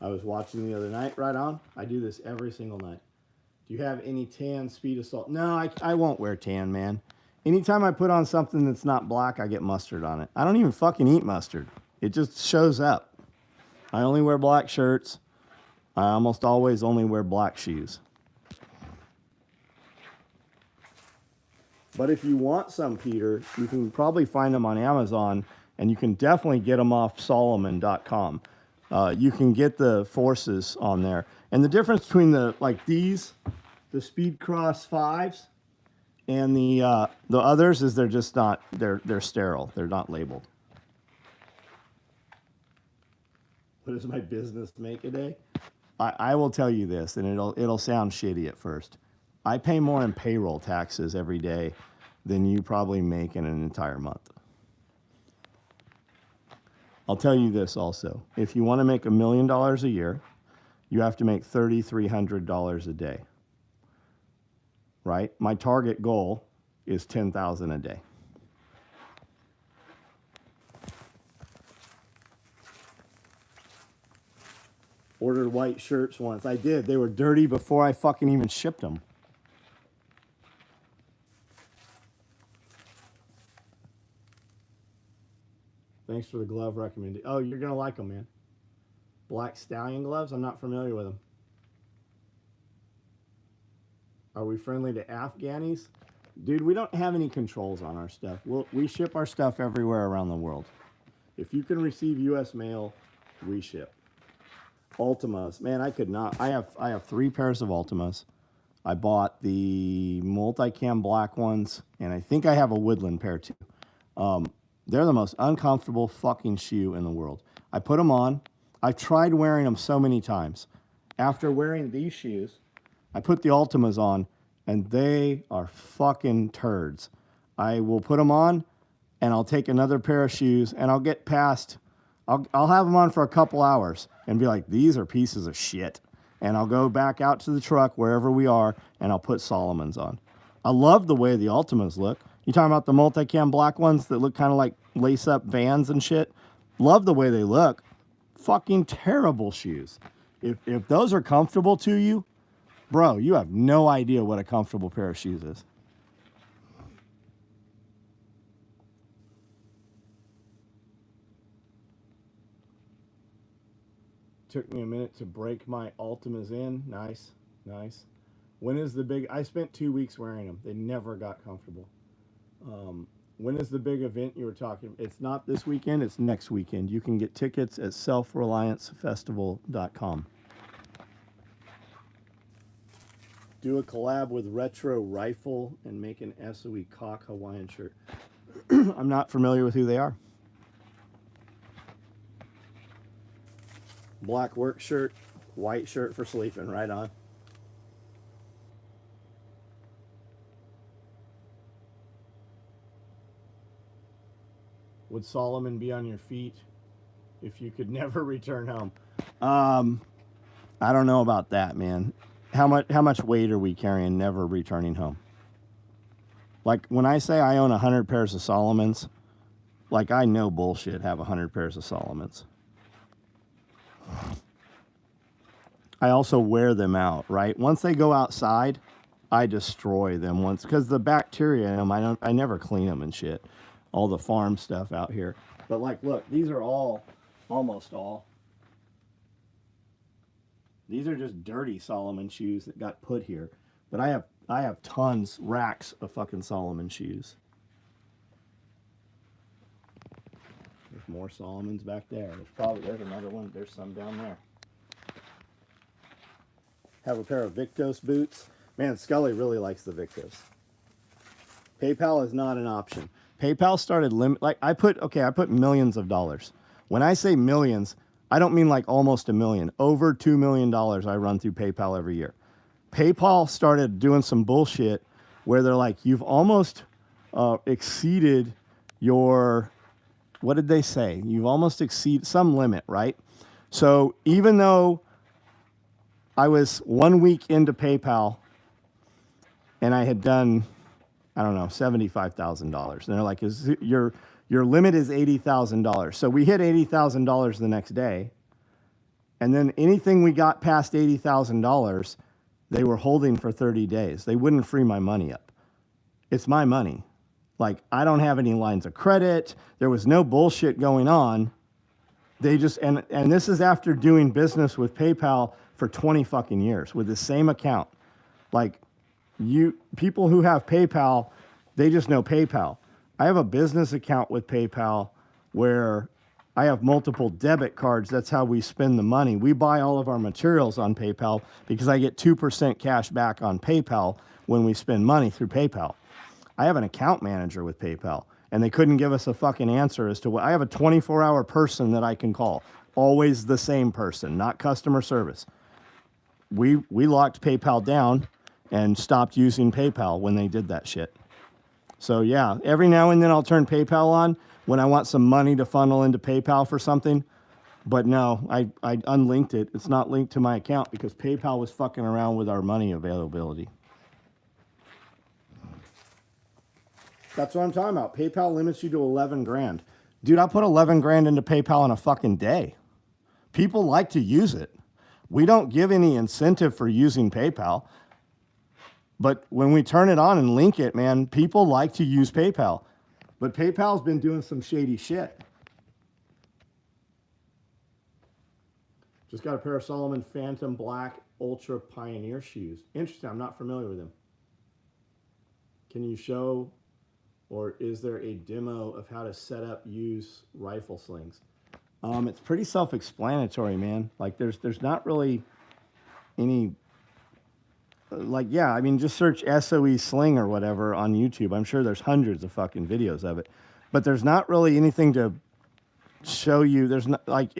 I was watching the other night, right on. I do this every single night. Do you have any tan speed assault? No, I won't wear tan, man. Anytime I put on something that's not black, I get mustard on it. I don't even fucking eat mustard. It just shows up. I only wear black shirts. I almost always only wear black shoes. But if you want some, Peter, you can probably find them on Amazon, and you can definitely get them off Solomon.com. You can get the forces on there. And the difference between the the Speed Cross 5s and the others is they're just not, they're sterile. They're not labeled. What does my business make a day? I will tell you this, and it'll sound shitty at first. I pay more in payroll taxes every day than you probably make in an entire month. I'll tell you this also. If you want to make $1 million a year, you have to make $3,300 a day. Right? My target goal is $10,000 a day. Ordered white shirts once. I did. They were dirty before I fucking even shipped them. Thanks for the glove recommendation. Oh, you're going to like them, man. Black Stallion gloves? I'm not familiar with them. Are we friendly to Afghanis? Dude, we don't have any controls on our stuff. We ship our stuff everywhere around the world. If you can receive U.S. mail, we ship. Ultimas. Man, I could not. I have 3 pairs of Ultimas. I bought the multicam black ones, and I think I have a woodland pair too. They're the most uncomfortable fucking shoe in the world. I put them on. I've tried wearing them so many times. After wearing these shoes, I put the Ultimas on, and they are fucking turds. I will put them on, and I'll take another pair of shoes, and I'll get past. I'll have them on for a couple hours and be like, these are pieces of shit. And I'll go back out to the truck wherever we are, and I'll put Solomon's on. I love the way the Ultimas look. You talking about the multicam black ones that look kind of like lace-up Vans and shit? Love the way they look. Fucking terrible shoes. If those are comfortable to you, bro, you have no idea what a comfortable pair of shoes is. Took me a minute to break my Ultimas in. Nice, nice. When is the big... I spent 2 weeks wearing them. They never got comfortable. When is the big event you were talking? It's not this weekend. It's next weekend. You can get tickets at selfreliancefestival.com. Do a collab with Retro Rifle and make an SOE cock Hawaiian shirt. I'm not familiar with who they are. Black work shirt, white shirt for sleeping, right on. Would Solomon be on your feet if you could never return home? I don't know about that, man. How much weight are we carrying never returning home? Like, when I say I own 100 pairs of Solomons, like, I know bullshit have 100 pairs of Solomons. I also wear them out, right? Once they go outside, I destroy them once, because the bacteria in them, I never clean them and shit. All the farm stuff out here. But like, look, these are all, almost all. These are just dirty Solomon shoes that got put here. But I have tons, racks of fucking Solomon shoes. There's more Solomons back there. There's another one. There's some down there. Have a pair of Victos boots. Man, Scully really likes the Victus. PayPal is not an option. PayPal started I put millions of dollars. When I say millions, I don't mean like almost a million. Over $2 million I run through PayPal every year. PayPal started doing some bullshit where they're like, you've almost exceeded your, what did they say? You've almost exceeded some limit, right? So even though I was 1 week into PayPal and I had done, I don't know, $75,000. And they're like, your limit is $80,000. So we hit $80,000 the next day. And then anything we got past $80,000, they were holding for 30 days. They wouldn't free my money up. It's my money. Like, I don't have any lines of credit. There was no bullshit going on. They just, and this is after doing business with PayPal for 20 fucking years with the same account. Like, people who have PayPal, they just know PayPal. I have a business account with PayPal where I have multiple debit cards. That's how we spend the money. We buy all of our materials on PayPal because I get 2% cash back on PayPal when we spend money through PayPal. I have an account manager with PayPal, and they couldn't give us a fucking answer as to what. I have a 24-hour person that I can call. Always the same person, not customer service. We locked PayPal down and stopped using PayPal when they did that shit. So yeah, every now and then I'll turn PayPal on when I want some money to funnel into PayPal for something. But no, I unlinked it. It's not linked to my account because PayPal was fucking around with our money availability. That's what I'm talking about. PayPal limits you to 11 grand. Dude, I put 11 grand into PayPal in a fucking day. People like to use it. We don't give any incentive for using PayPal. But when we turn it on and link it, man, people like to use PayPal. But PayPal's been doing some shady shit. Just got a pair of Solomon Phantom Black Ultra Pioneer shoes. Interesting. I'm not familiar with them. Can you show, or is there a demo of how to set up, use rifle slings? It's pretty self-explanatory, man. Like there's not really any, like, yeah, I mean, just search SOE sling or whatever on YouTube. I'm sure there's hundreds of fucking videos of it, but there's not really anything to show you. There's not, like,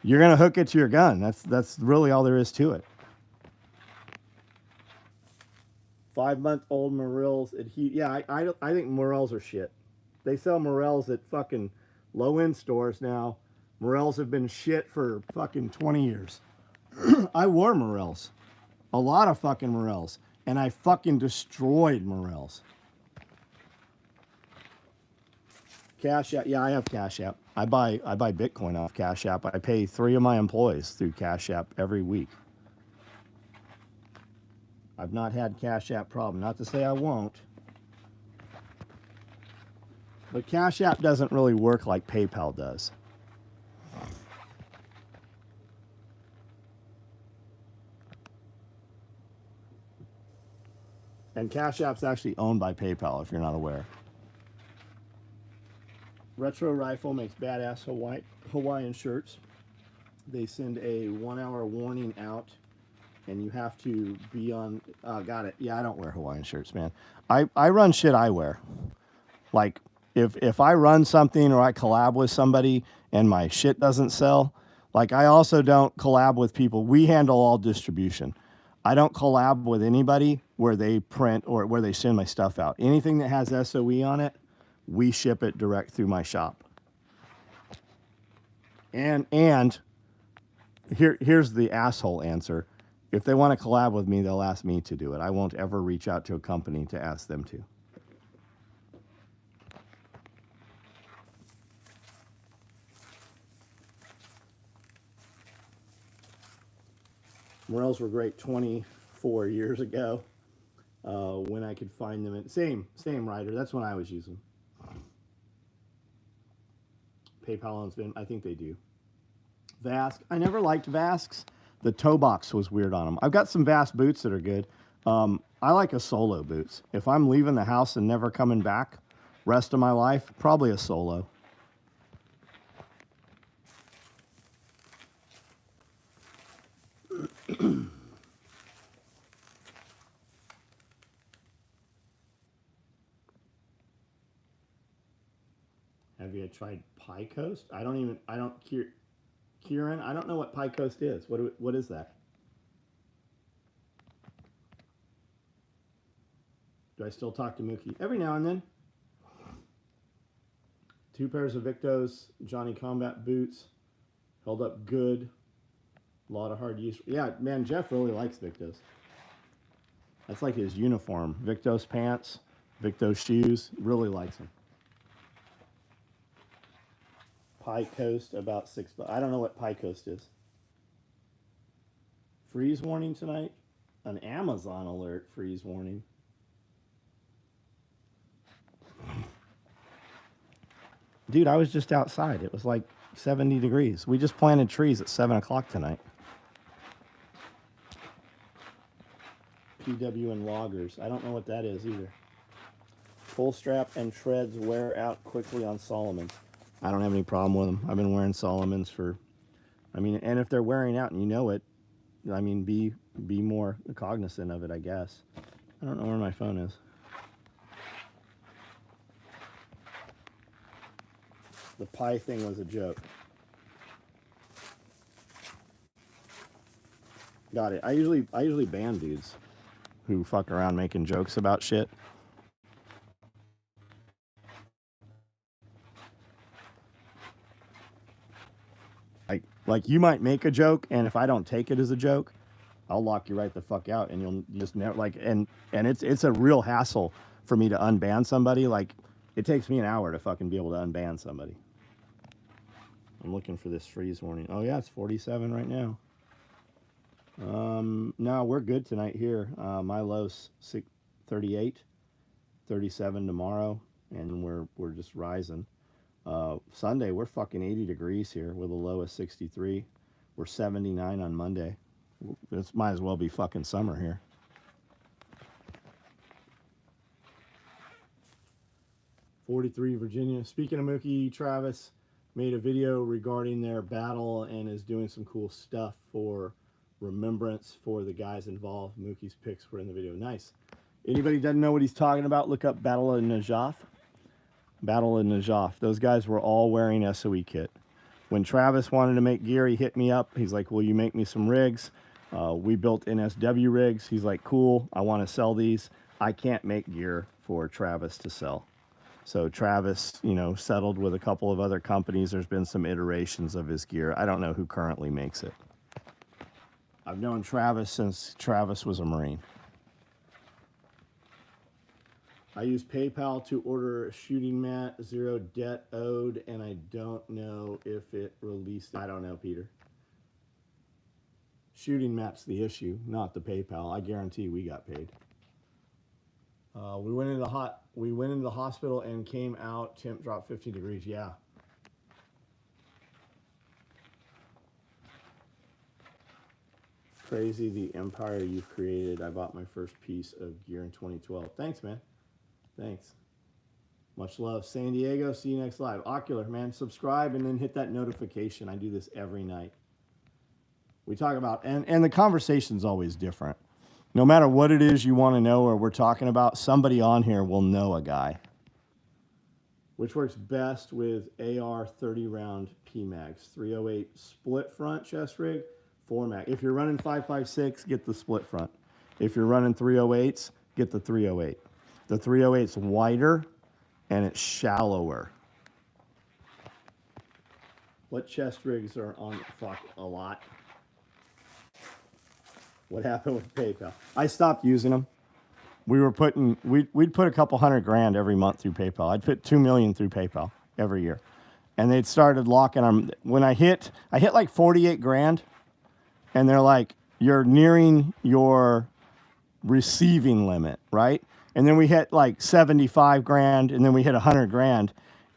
you're going to hook it to your gun. That's really all there is to it. 5-month-old Morels adhere. Yeah, I think Morels are shit. They sell Morels at fucking low-end stores now. Morels have been shit for fucking 20 years. I wore Morels. A lot of fucking Morels. And I fucking destroyed Morels. Cash App. Yeah, I have Cash App. I buy Bitcoin off Cash App. I pay 3 of my employees through Cash App every week. I've not had Cash App problem. Not to say I won't. But Cash App doesn't really work like PayPal does. And Cash App's actually owned by PayPal, if you're not aware. Retro Rifle makes badass Hawaiian shirts. They send a 1-hour warning out, and you have to be on... got it. Yeah, I don't wear Hawaiian shirts, man. I run shit I wear. Like, if I run something or I collab with somebody and my shit doesn't sell, like, I also don't collab with people. We handle all distribution. I don't collab with anybody where they print or where they send my stuff out. Anything that has SOE on it, we ship it direct through my shop. And here's the asshole answer. If they want to collab with me, they'll ask me to do it. I won't ever reach out to a company to ask them to. Morels were great 24 years ago when I could find them. Same writer. That's when I was using. PayPal owns them. I think they do. Vask. I never liked Vasks. The toe box was weird on them. I've got some Vask boots that are good. I like a solo boots. If I'm leaving the house and never coming back rest of my life, probably a solo. Have you tried Pie Coast? Kieran, I don't know what Pie Coast is. What is that? Do I still talk to Mookie? Every now and then. 2 pairs of Victos, Johnny Combat boots. Held up good. A lot of hard use. Yeah, man, Jeff really likes Victos. That's like his uniform. Victos pants, Victos shoes. Really likes them. Pie Coast, about $6. I don't know what Pie Coast is. Freeze warning tonight? An Amazon alert freeze warning. Dude, I was just outside. It was like 70 degrees. We just planted trees at 7 o'clock tonight. PW and loggers. I don't know what that is either. Full strap and treads wear out quickly on Solomon. I don't have any problem with them. I've been wearing Solomons and if they're wearing out and you know it, be more cognizant of it, I guess. I don't know where my phone is. The pie thing was a joke. Got it. I usually ban dudes who fuck around making jokes about shit. Like you might make a joke, and if I don't take it as a joke, I'll lock you right the fuck out, and you'll just never and it's a real hassle for me to unban somebody. Like it takes me an hour to fucking be able to unban somebody. I'm looking for this freeze warning. Oh yeah, it's 47 right now. No, we're good tonight here. My low's 38, 37 tomorrow, and we're just rising. Sunday, we're fucking 80 degrees here with a low of 63. We're 79 on Monday. This might as well be fucking summer here. '43 Virginia. Speaking of Mookie, Travis made a video regarding their battle and is doing some cool stuff for remembrance for the guys involved. Mookie's pics were in the video. Nice. Anybody doesn't know what he's talking about, look up Battle of Najaf. Battle of Najaf. Those guys were all wearing SOE kit. When Travis wanted to make gear, he hit me up. He's like, will you make me some rigs? We built NSW rigs. He's like, cool, I want to sell these. I can't make gear for Travis to sell. So Travis, settled with a couple of other companies. There's been some iterations of his gear. I don't know who currently makes it. I've known Travis since Travis was a Marine. I use PayPal to order a shooting mat, 0 debt owed, and I don't know if it released. I don't know, Peter. Shooting mat's the issue, not the PayPal. I guarantee we got paid. We went into the hospital and came out. Temp dropped 15 degrees. Yeah. Crazy the empire you've created. I bought my first piece of gear in 2012. Thanks, man. Thanks. Much love. San Diego. See you next live. Ocular, man. Subscribe and then hit that notification. I do this every night. We talk about, and the conversation's always different. No matter what it is you want to know or we're talking about, somebody on here will know a guy. Which works best with AR 30 round PMags? 308 split front chest rig, 4 mag. If you're running 5.56, get the split front. If you're running 308s, get the 308. The 308's wider and it's shallower. What chest rigs are on? Fuck, a lot. What happened with PayPal? I stopped using them. We'd put a couple $100,000 every month through PayPal. I'd put $2 million through PayPal every year. And they'd started locking them. When I hit like 48 grand, and they're like, you're nearing your receiving limit, right? And then we hit like 75 grand, and then we hit 100 grand.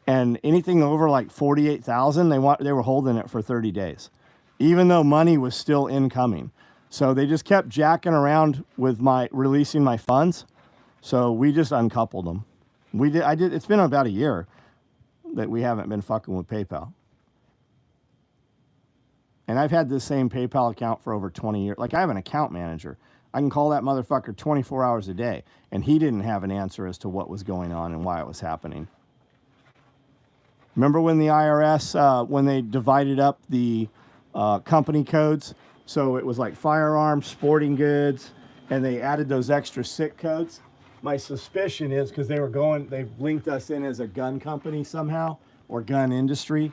And anything over like 48,000, they were holding it for 30 days, even though money was still incoming. So they just kept jacking around with releasing my funds. So we just uncoupled them. It's been about a year that we haven't been fucking with PayPal. And I've had this same PayPal account for over 20 years. Like I have an account manager. I can call that motherfucker 24 hours a day. And he didn't have an answer as to what was going on and why it was happening. Remember when the IRS, when they divided up the company codes? So it was like firearms, sporting goods, and they added those extra sick codes. My suspicion is because they've linked us in as a gun company somehow or gun industry.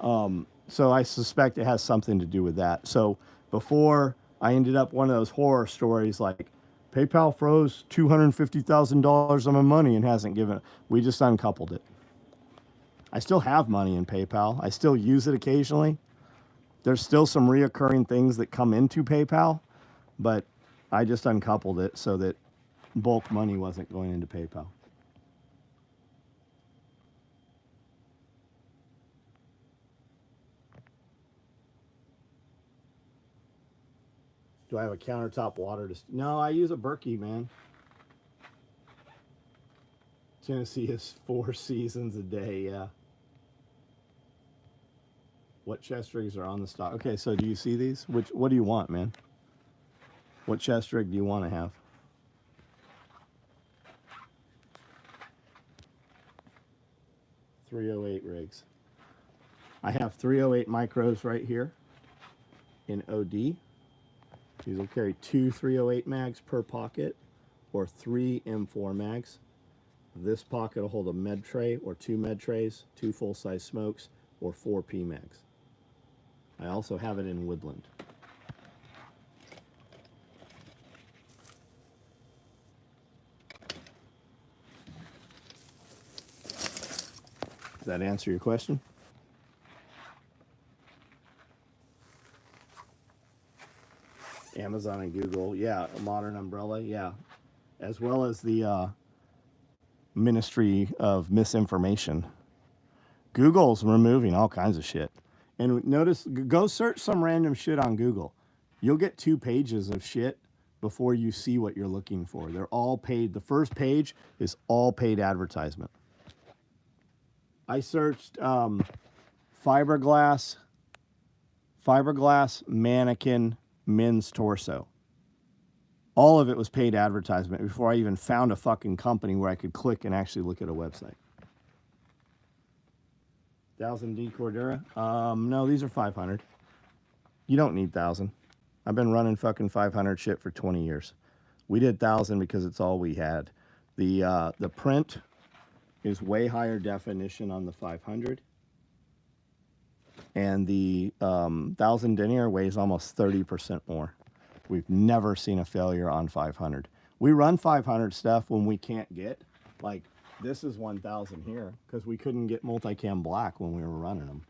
So I suspect it has something to do with that. So before I ended up one of those horror stories like PayPal froze $250,000 of my money and hasn't given it. We just uncoupled it. I still have money in PayPal. I still use it occasionally. There's still some reoccurring things that come into PayPal, but I just uncoupled it so that bulk money wasn't going into PayPal. Do I have a countertop water? No, I use a Berkey, man. Tennessee is 4 seasons a day, yeah. What chest rigs are on the stock? Okay, so do you see these? What do you want, man? What chest rig do you want to have? .308 rigs. I have 308 micros right here in OD. These will carry 2 308 mags per pocket or 3 M4 mags. This pocket will hold a med tray or 2 med trays, 2 full-size smokes, or 4 P mags. I also have it in woodland. Does that answer your question? Amazon and Google, yeah. A modern umbrella, yeah. As well as the Ministry of Misinformation. Google's removing all kinds of shit. And notice, go search some random shit on Google. You'll get 2 pages of shit before you see what you're looking for. They're all paid. The first page is all paid advertisement. I searched fiberglass mannequin men's torso. All of it was paid advertisement before I even found a fucking company where I could click and actually look at a website. 1000D Cordura? No, these are 500. You don't need 1000. I've been running fucking 500 shit for 20 years. We did 1000 because it's all we had. The print is way higher definition on the 500. And the 1000 denier weighs almost 30% more. We've never seen a failure on 500. We run 500 stuff when we can't get, like, this is 1000 here because we couldn't get multicam black when we were running them.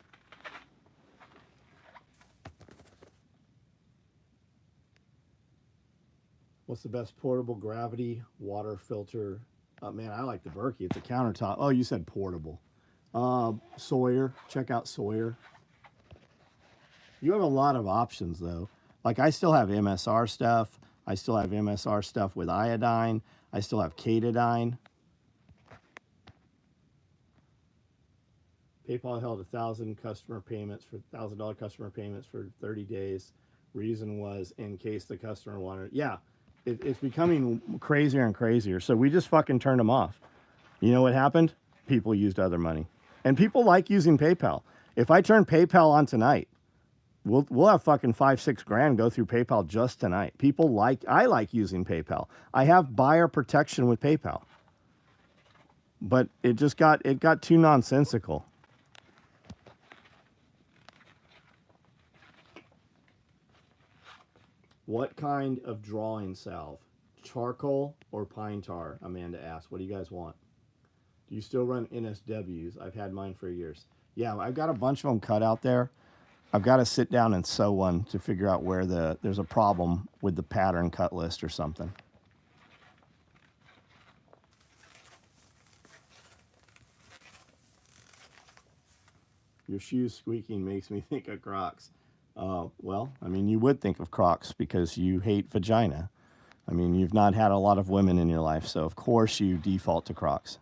What's the best portable gravity water filter? Man, I like the Berkey. It's a countertop. Oh, you said portable. Sawyer. Check out Sawyer. You have a lot of options, though. Like, I still have MSR stuff. I still have MSR stuff with iodine. I still have Katadine. PayPal held $1,000 customer payments for $1,000 customer payments for 30 days. Reason was in case the customer wanted. Yeah, it's becoming crazier and crazier. So we just fucking turned them off. You know what happened? People used other money, and people like using PayPal. If I turn PayPal on tonight, we'll have fucking $5-6 grand go through PayPal just tonight. I like using PayPal. I have buyer protection with PayPal, but it got too nonsensical. What kind of drawing salve? Charcoal or pine tar? Amanda asked. What do you guys want? Do you still run NSWs? I've had mine for years. Yeah, I've got a bunch of them cut out there. I've got to sit down and sew one to figure out where there's a problem with the pattern cut list or something. Your shoes squeaking makes me think of Crocs. Well, I mean, you would think of Crocs because you hate vagina. I mean, you've not had a lot of women in your life, so of course you default to Crocs.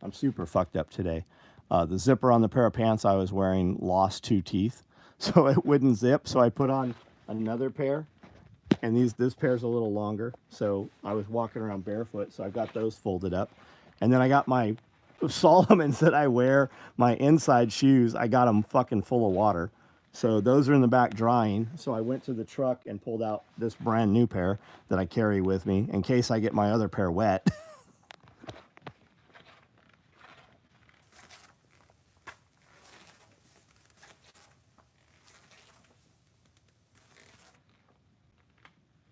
I'm super fucked up today. The zipper on the pair of pants I was wearing lost 2 teeth, so it wouldn't zip. So I put on another pair, and this pair's a little longer. So I was walking around barefoot, so I got those folded up. And then I got my Solomons that I wear, my inside shoes, I got them fucking full of water. So those are in the back drying. So I went to the truck and pulled out this brand new pair that I carry with me in case I get my other pair wet.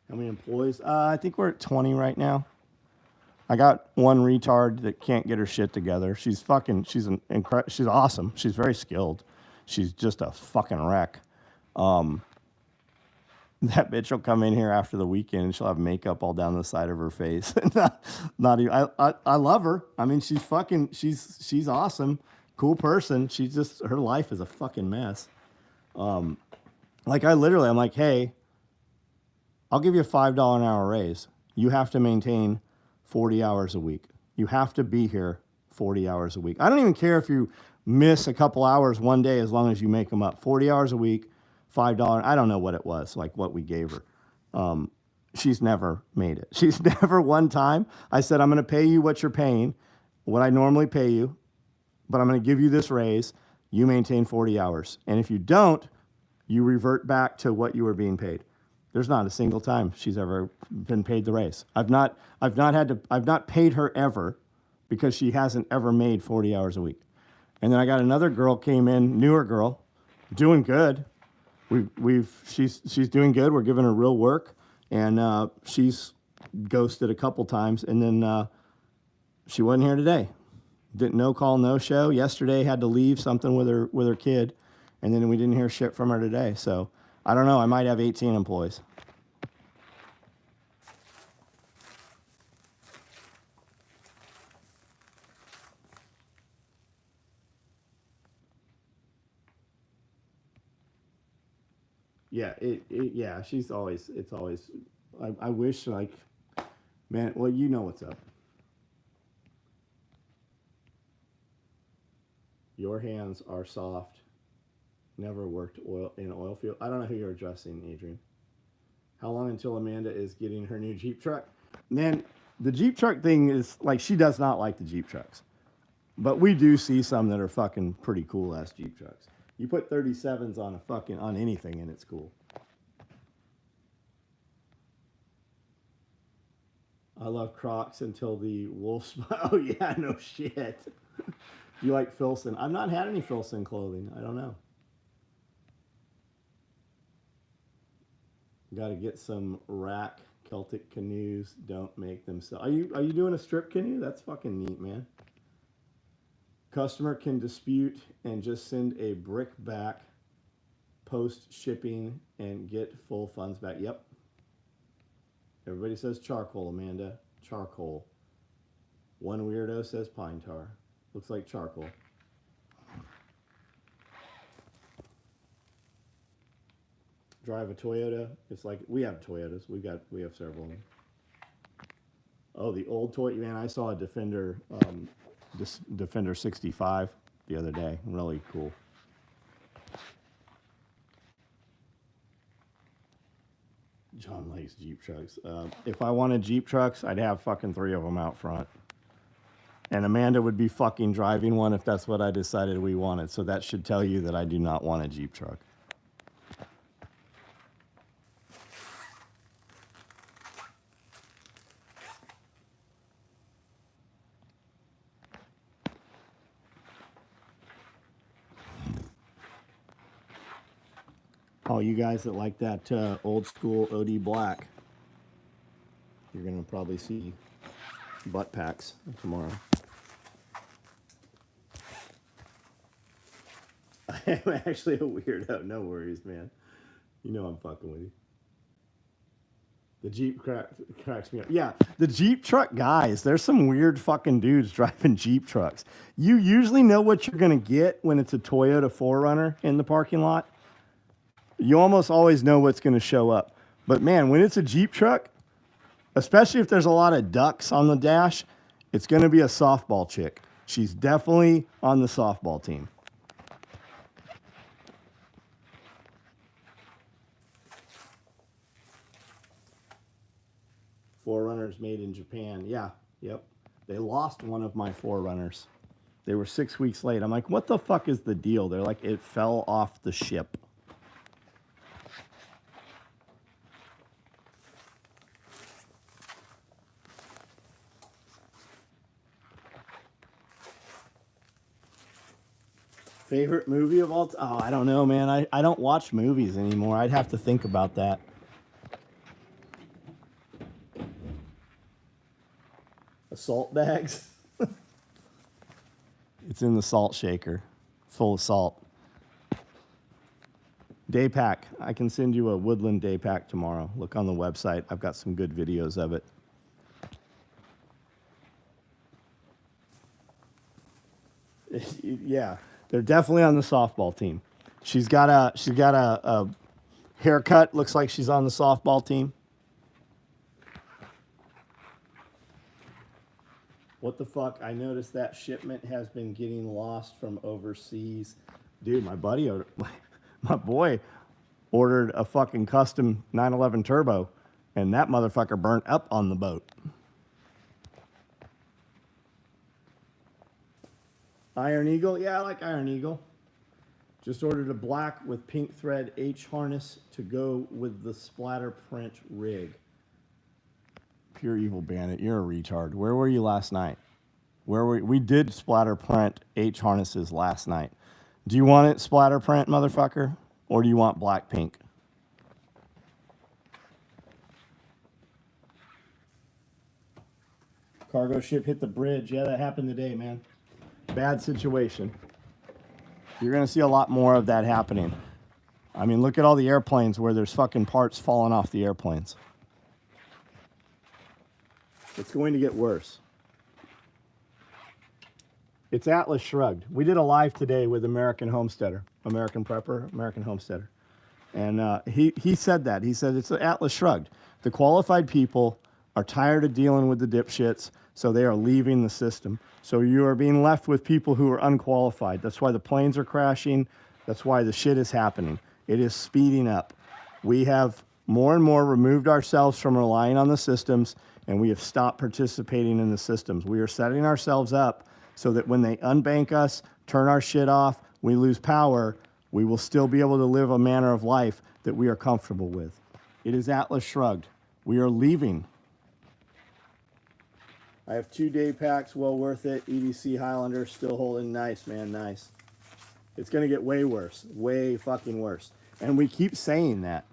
How many employees? I think we're at 20 right now. I got one retard that can't get her shit together. She's she's awesome. She's very skilled. She's just a fucking wreck. That bitch will come in here after the weekend and she'll have makeup all down the side of her face. Not even, I love her. I mean, she's awesome. Cool person. She's just, her life is a fucking mess. Like I'm like, hey, I'll give you a $5 an hour raise. You have to maintain 40 hours a week. You have to be here 40 hours a week. I don't even care if you miss a couple hours one day as long as you make them up. 40 hours a week, $5. I don't know what it was, like what we gave her. She's never made it. She's never one time. I said, I'm going to pay you what you're paying, what I normally pay you, but I'm going to give you this raise. You maintain 40 hours. And if you don't, you revert back to what you were being paid. There's not a single time she's ever been paid the raise. I've not paid her ever because she hasn't ever made 40 hours a week. And then I got another girl came in, newer girl, doing good. She's doing good. We're giving her real work, and she's ghosted a couple times, and then she wasn't here today. Didn't no call, no show. Yesterday had to leave something with her kid, and then we didn't hear shit from her today. So I don't know. I might have 18 employees. Yeah, yeah, it's always, I wish, like, man, well, you know what's up. Your hands are soft. Never worked in oil field. I don't know who you're addressing, Adrian. How long until Amanda is getting her new Jeep truck? Man, the Jeep truck thing is, like, she does not like the Jeep trucks. But we do see some that are fucking pretty cool ass Jeep trucks. You put 37s on anything and it's cool. I love Crocs until the wolf. Oh yeah, no shit. You like Filson? I've not had any Filson clothing. I don't know. Got to get some rack Celtic canoes. Don't make them sell. Are you doing a strip canoe? That's fucking neat, man. Customer can dispute and just send a brick back post shipping and get full funds back. Yep. Everybody says charcoal, Amanda. Charcoal. One weirdo says pine tar. Looks like charcoal. Drive a Toyota. It's like, we have Toyotas. We have several of them. Oh, the old Toyota. Man, I saw a Defender, Defender 65 the other day. Really cool. John likes Jeep trucks. If I wanted Jeep trucks, I'd have fucking 3 of them out front. And Amanda would be fucking driving one if that's what I decided we wanted. So that should tell you that I do not want a Jeep truck. All you guys that like that old school OD black, you're going to probably see butt packs tomorrow. I am actually a weirdo. No worries, man. You know I'm fucking with you. The Jeep cracks me up. Yeah, the Jeep truck guys, there's some weird fucking dudes driving Jeep trucks. You usually know what you're going to get when it's a Toyota 4Runner in the parking lot. You almost always know what's going to show up. But man, when it's a Jeep truck, especially if there's a lot of ducks on the dash, it's going to be a softball chick. She's definitely on the softball team. Forerunners made in Japan. Yeah, yep. They lost one of my Forerunners. They were 6 weeks late. I'm like, what the fuck is the deal? They're like, it fell off the ship. Favorite movie of all time? Oh, I don't know, man. I don't watch movies anymore. I'd have to think about that. Salt bags. It's in the salt shaker, full of salt. Day pack. I can send you a woodland day pack tomorrow. Look on the website. I've got some good videos of it. Yeah, they're definitely on the softball team. She's got a haircut. Looks like she's on the softball team. What the fuck? I noticed that shipment has been getting lost from overseas. Dude, my boy ordered a fucking custom 911 turbo, and that motherfucker burnt up on the boat. Iron Eagle? Yeah, I like Iron Eagle. Just ordered a black with pink thread H harness to go with the splatter print rig. Pure evil bandit, you're a retard. Where were you last night? We did splatter print H harnesses last night. Do you want it splatter print, motherfucker? Or do you want black pink? Cargo ship hit the bridge. Yeah, that happened today, man. Bad situation. You're going to see a lot more of that happening. I mean, look at all the airplanes where there's fucking parts falling off the airplanes. It's going to get worse. It's Atlas Shrugged. We did a live today with American Homesteader, American Prepper, American Homesteader. And he said that. He said it's Atlas Shrugged. The qualified people are tired of dealing with the dipshits, so they are leaving the system. So you are being left with people who are unqualified. That's why the planes are crashing. That's why the shit is happening. It is speeding up. We have more and more removed ourselves from relying on the systems, and we have stopped participating in the systems. We are setting ourselves up so that when they unbank us, turn our shit off, we lose power, we will still be able to live a manner of life that we are comfortable with. It is Atlas Shrugged. We are leaving. I have 2 day packs, well worth it. EDC Highlander still holding nice, man, nice. It's going to get way worse, way fucking worse. And we keep saying that.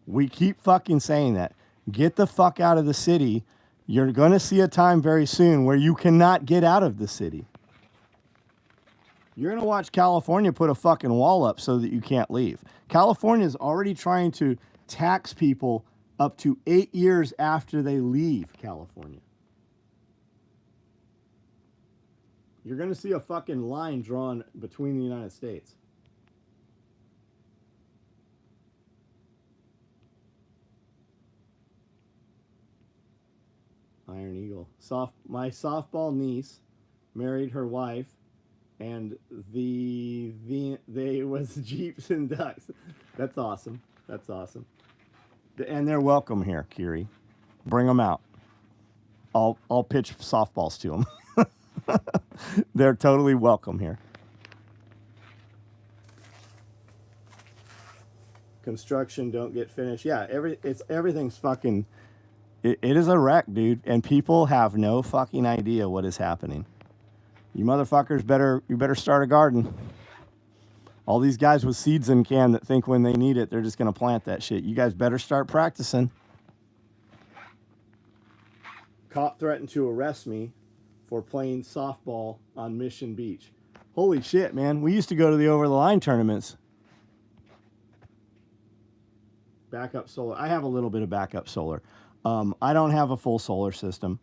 We keep fucking saying that. Get the fuck out of the city. You're going to see a time very soon where you cannot get out of the city. You're going to watch California put a fucking wall up so that you can't leave. California is already trying to tax people up to 8 years after they leave California. You're going to see a fucking line drawn between the United States. Iron Eagle. My softball niece married her wife, and they was Jeeps and ducks. That's awesome. That's awesome. And they're welcome here, Kiri. Bring them out. I'll pitch softballs to them. They're totally welcome here. Construction don't get finished. Yeah, everything's fucking. It is a wreck, dude, and people have no fucking idea what is happening. You motherfuckers better start a garden. All these guys with seeds in can that think when they need it, they're just going to plant that shit. You guys better start practicing. Cop threatened to arrest me for playing softball on Mission Beach. Holy shit, man. We used to go to the over-the-line tournaments. Backup solar. I have a little bit of backup solar. I don't have a full solar system.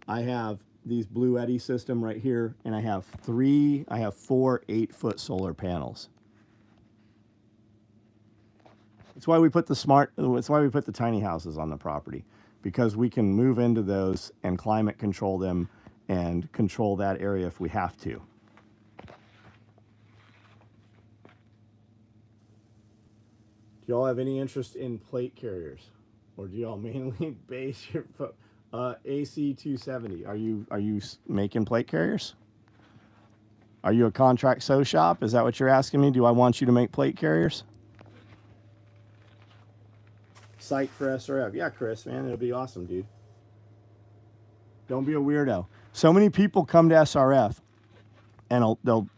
I have these Blue Eddy system right here, and I have 4 8-foot solar panels. That's why we put the tiny houses on the property, because we can move into those and climate control them and control that area if we have to. Do y'all have any interest in plate carriers? Or do y'all mainly base your AC 270. Are you making plate carriers? Are you a contract sew shop? Is that what you're asking me? Do I want you to make plate carriers? Site for SRF. Yeah, Chris, man, it'll be awesome, dude. Don't be a weirdo. So many people come to SRF and they'll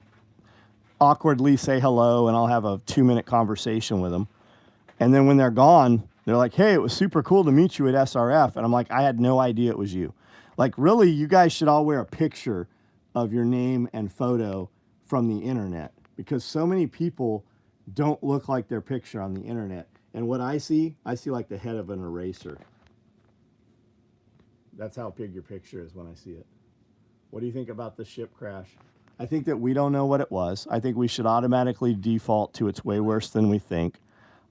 awkwardly say hello, and I'll have a 2-minute conversation with them. And then when they're gone, they're like, hey, it was super cool to meet you at SRF. And I'm like, I had no idea it was you. Like, really, you guys should all wear a picture of your name and photo from the internet, because so many people don't look like their picture on the internet. And what I see like the head of an eraser. That's how big your picture is when I see it. What do you think about the ship crash? I think that we don't know what it was. I think we should automatically default to it's way worse than we think.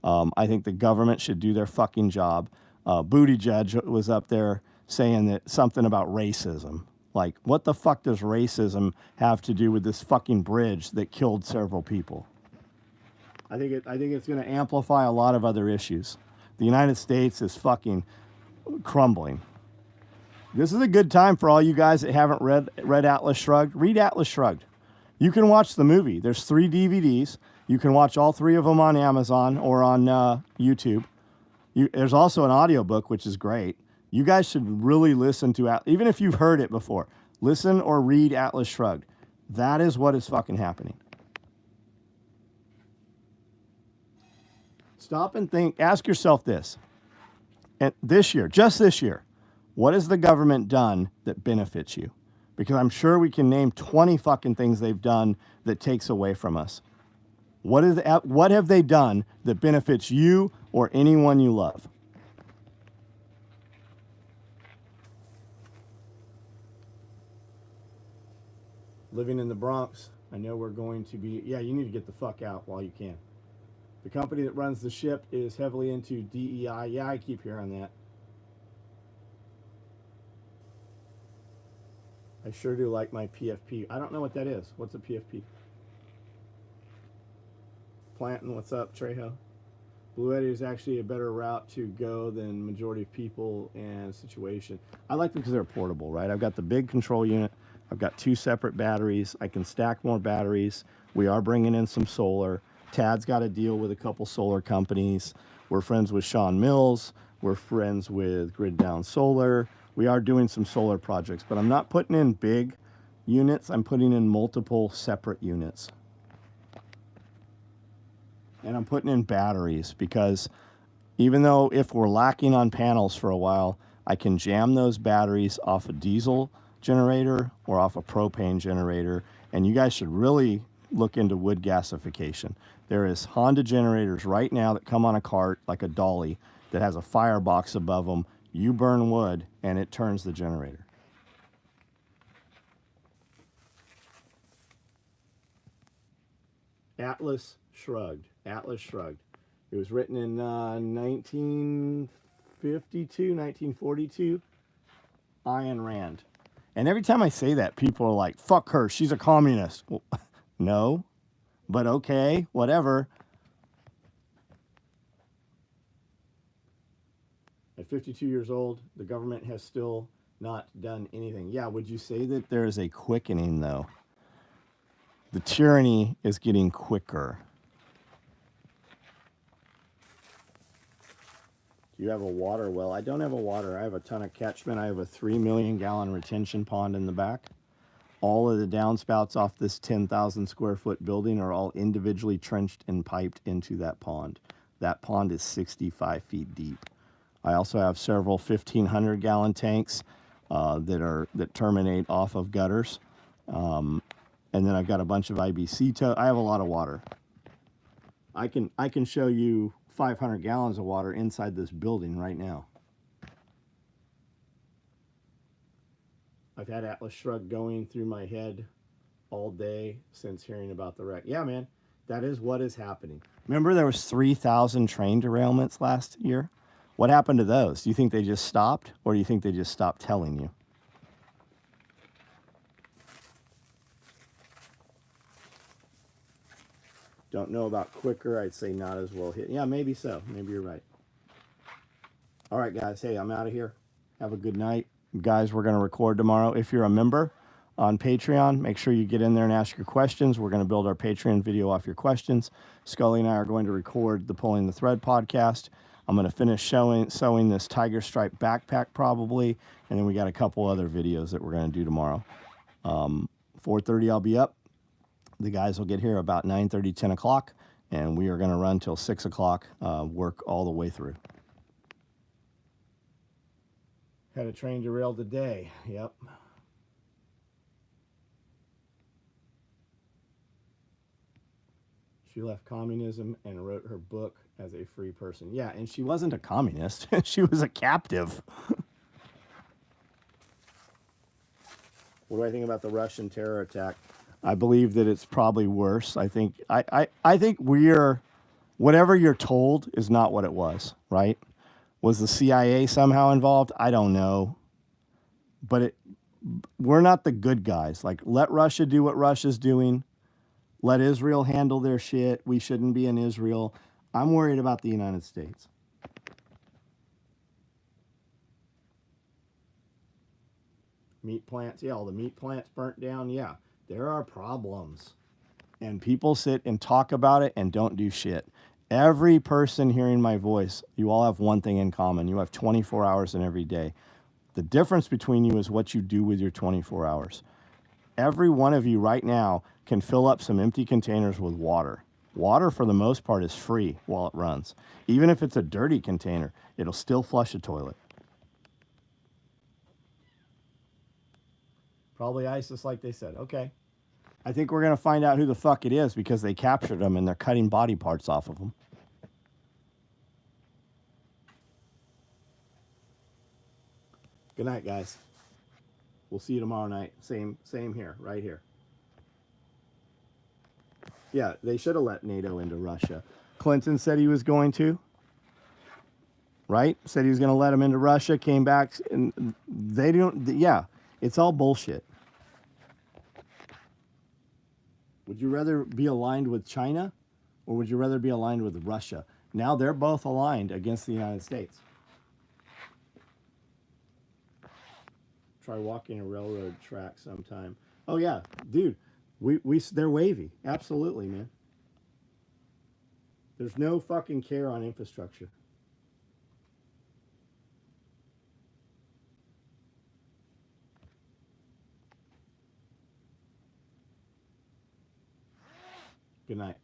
I think the government should do their fucking job. Buttigieg was up there saying that something about racism. Like, what the fuck does racism have to do with this fucking bridge that killed several people? I think it's going to amplify a lot of other issues. The United States is fucking crumbling. This is a good time for all you guys that haven't read Atlas Shrugged. Read Atlas Shrugged. You can watch the movie. There's 3 DVDs. You can watch all 3 of them on Amazon or on YouTube. There's also an audiobook, which is great. You guys should really listen to even if you've heard it before. Listen or read Atlas Shrugged. That is what is fucking happening. Stop and think. Ask yourself this. And this year, just this year, what has the government done that benefits you? Because I'm sure we can name 20 fucking things they've done that takes away from us. What have they done that benefits you or anyone you love? Living in the Bronx, I know we're going to be... Yeah, you need to get the fuck out while you can. The company that runs the ship is heavily into DEI. Yeah, I keep hearing that. I sure do like my PFP. I don't know what that is. What's a PFP? Planting, what's up, Trejo? Blue Eddy is actually a better route to go than majority of people and situation. I like them because they're portable, right? I've got the big control unit. I've got 2 separate batteries. I can stack more batteries. We are bringing in some solar. Tad's got a deal with a couple solar companies. We're friends with Sean Mills. We're friends with Grid Down Solar. We are doing some solar projects, but I'm not putting in big units. I'm putting in multiple separate units. And I'm putting in batteries because even though if we're lacking on panels for a while, I can jam those batteries off a diesel generator or off a propane generator. And you guys should really look into wood gasification. There is Honda generators right now that come on a cart like a dolly that has a firebox above them. You burn wood and it turns the generator. Atlas Shrugged. Atlas Shrugged. It was written in 1952, 1942. Ayn Rand. And every time I say that, people are like, fuck her, she's a communist. Well, no, but okay, whatever. At 52 years old, the government has still not done anything. Yeah, would you say that there is a quickening, though? The tyranny is getting quicker. Do you have a water well? I don't have a water. I have a ton of catchment. I have a 3 million gallon retention pond in the back. All of the downspouts off this 10,000 square foot building are all individually trenched and piped into that pond. That pond is 65 feet deep. I also have several 1,500 gallon tanks that terminate off of gutters. And then I've got a bunch of IBC I have a lot of water. I can show you 500 gallons of water inside this building right now. I've had Atlas Shrugged going through my head all day since hearing about the wreck. Yeah, man, that is what is happening. Remember there was 3,000 train derailments last year? What happened to those? Do you think they just stopped, or do you think they just stopped telling you? Don't know about quicker. I'd say not as well hit. Yeah, maybe so. Maybe you're right. All right, guys. Hey, I'm out of here. Have a good night. guys, we're going to record tomorrow. If you're a member on Patreon, make sure you get in there and ask your questions. We're going to build our Patreon video off your questions. Scully and I are going to record the Pulling the Thread podcast. I'm going to finish sewing this tiger stripe backpack probably, and then we got a couple other videos that we're going to do tomorrow. 4:30 I'll be up. The guys will get here about 9:30, 10 o'clock, and we are going to run till 6 o'clock, work all the way through. Had a train derailed today. Yep. She left communism and wrote her book as a free person. Yeah, and she wasn't a communist. She was a captive. What do I think about the Russian terror attack? I believe that it's probably worse. I think whatever you're told is not what it was, right? Was the CIA somehow involved? I don't know. But we're not the good guys. Like, let Russia do what Russia's doing. Let Israel handle their shit. We shouldn't be in Israel. I'm worried about the United States. Meat plants. Yeah, all the meat plants burnt down. Yeah, there are problems. And people sit and talk about it and don't do shit. Every person hearing my voice, you all have one thing in common. You have 24 hours in every day. The difference between you is what you do with your 24 hours. Every one of you right now can fill up some empty containers with water. Water, for the most part, is free while it runs. Even if it's a dirty container, it'll still flush a toilet. Probably ISIS, like they said. Okay. I think we're going to find out who the fuck it is because they captured them and they're cutting body parts off of them. Good night, guys. We'll see you tomorrow night. Same here, right here. Yeah, they should have let NATO into Russia. Clinton said he was going to. Right? Said he was going to let them into Russia, came back, and they don't. Yeah, it's all bullshit. Would you rather be aligned with China or would you rather be aligned with Russia? Now they're both aligned against the United States. Try walking a railroad track sometime. Oh yeah, dude, they're wavy. Absolutely, man. There's no fucking care on infrastructure. Good night.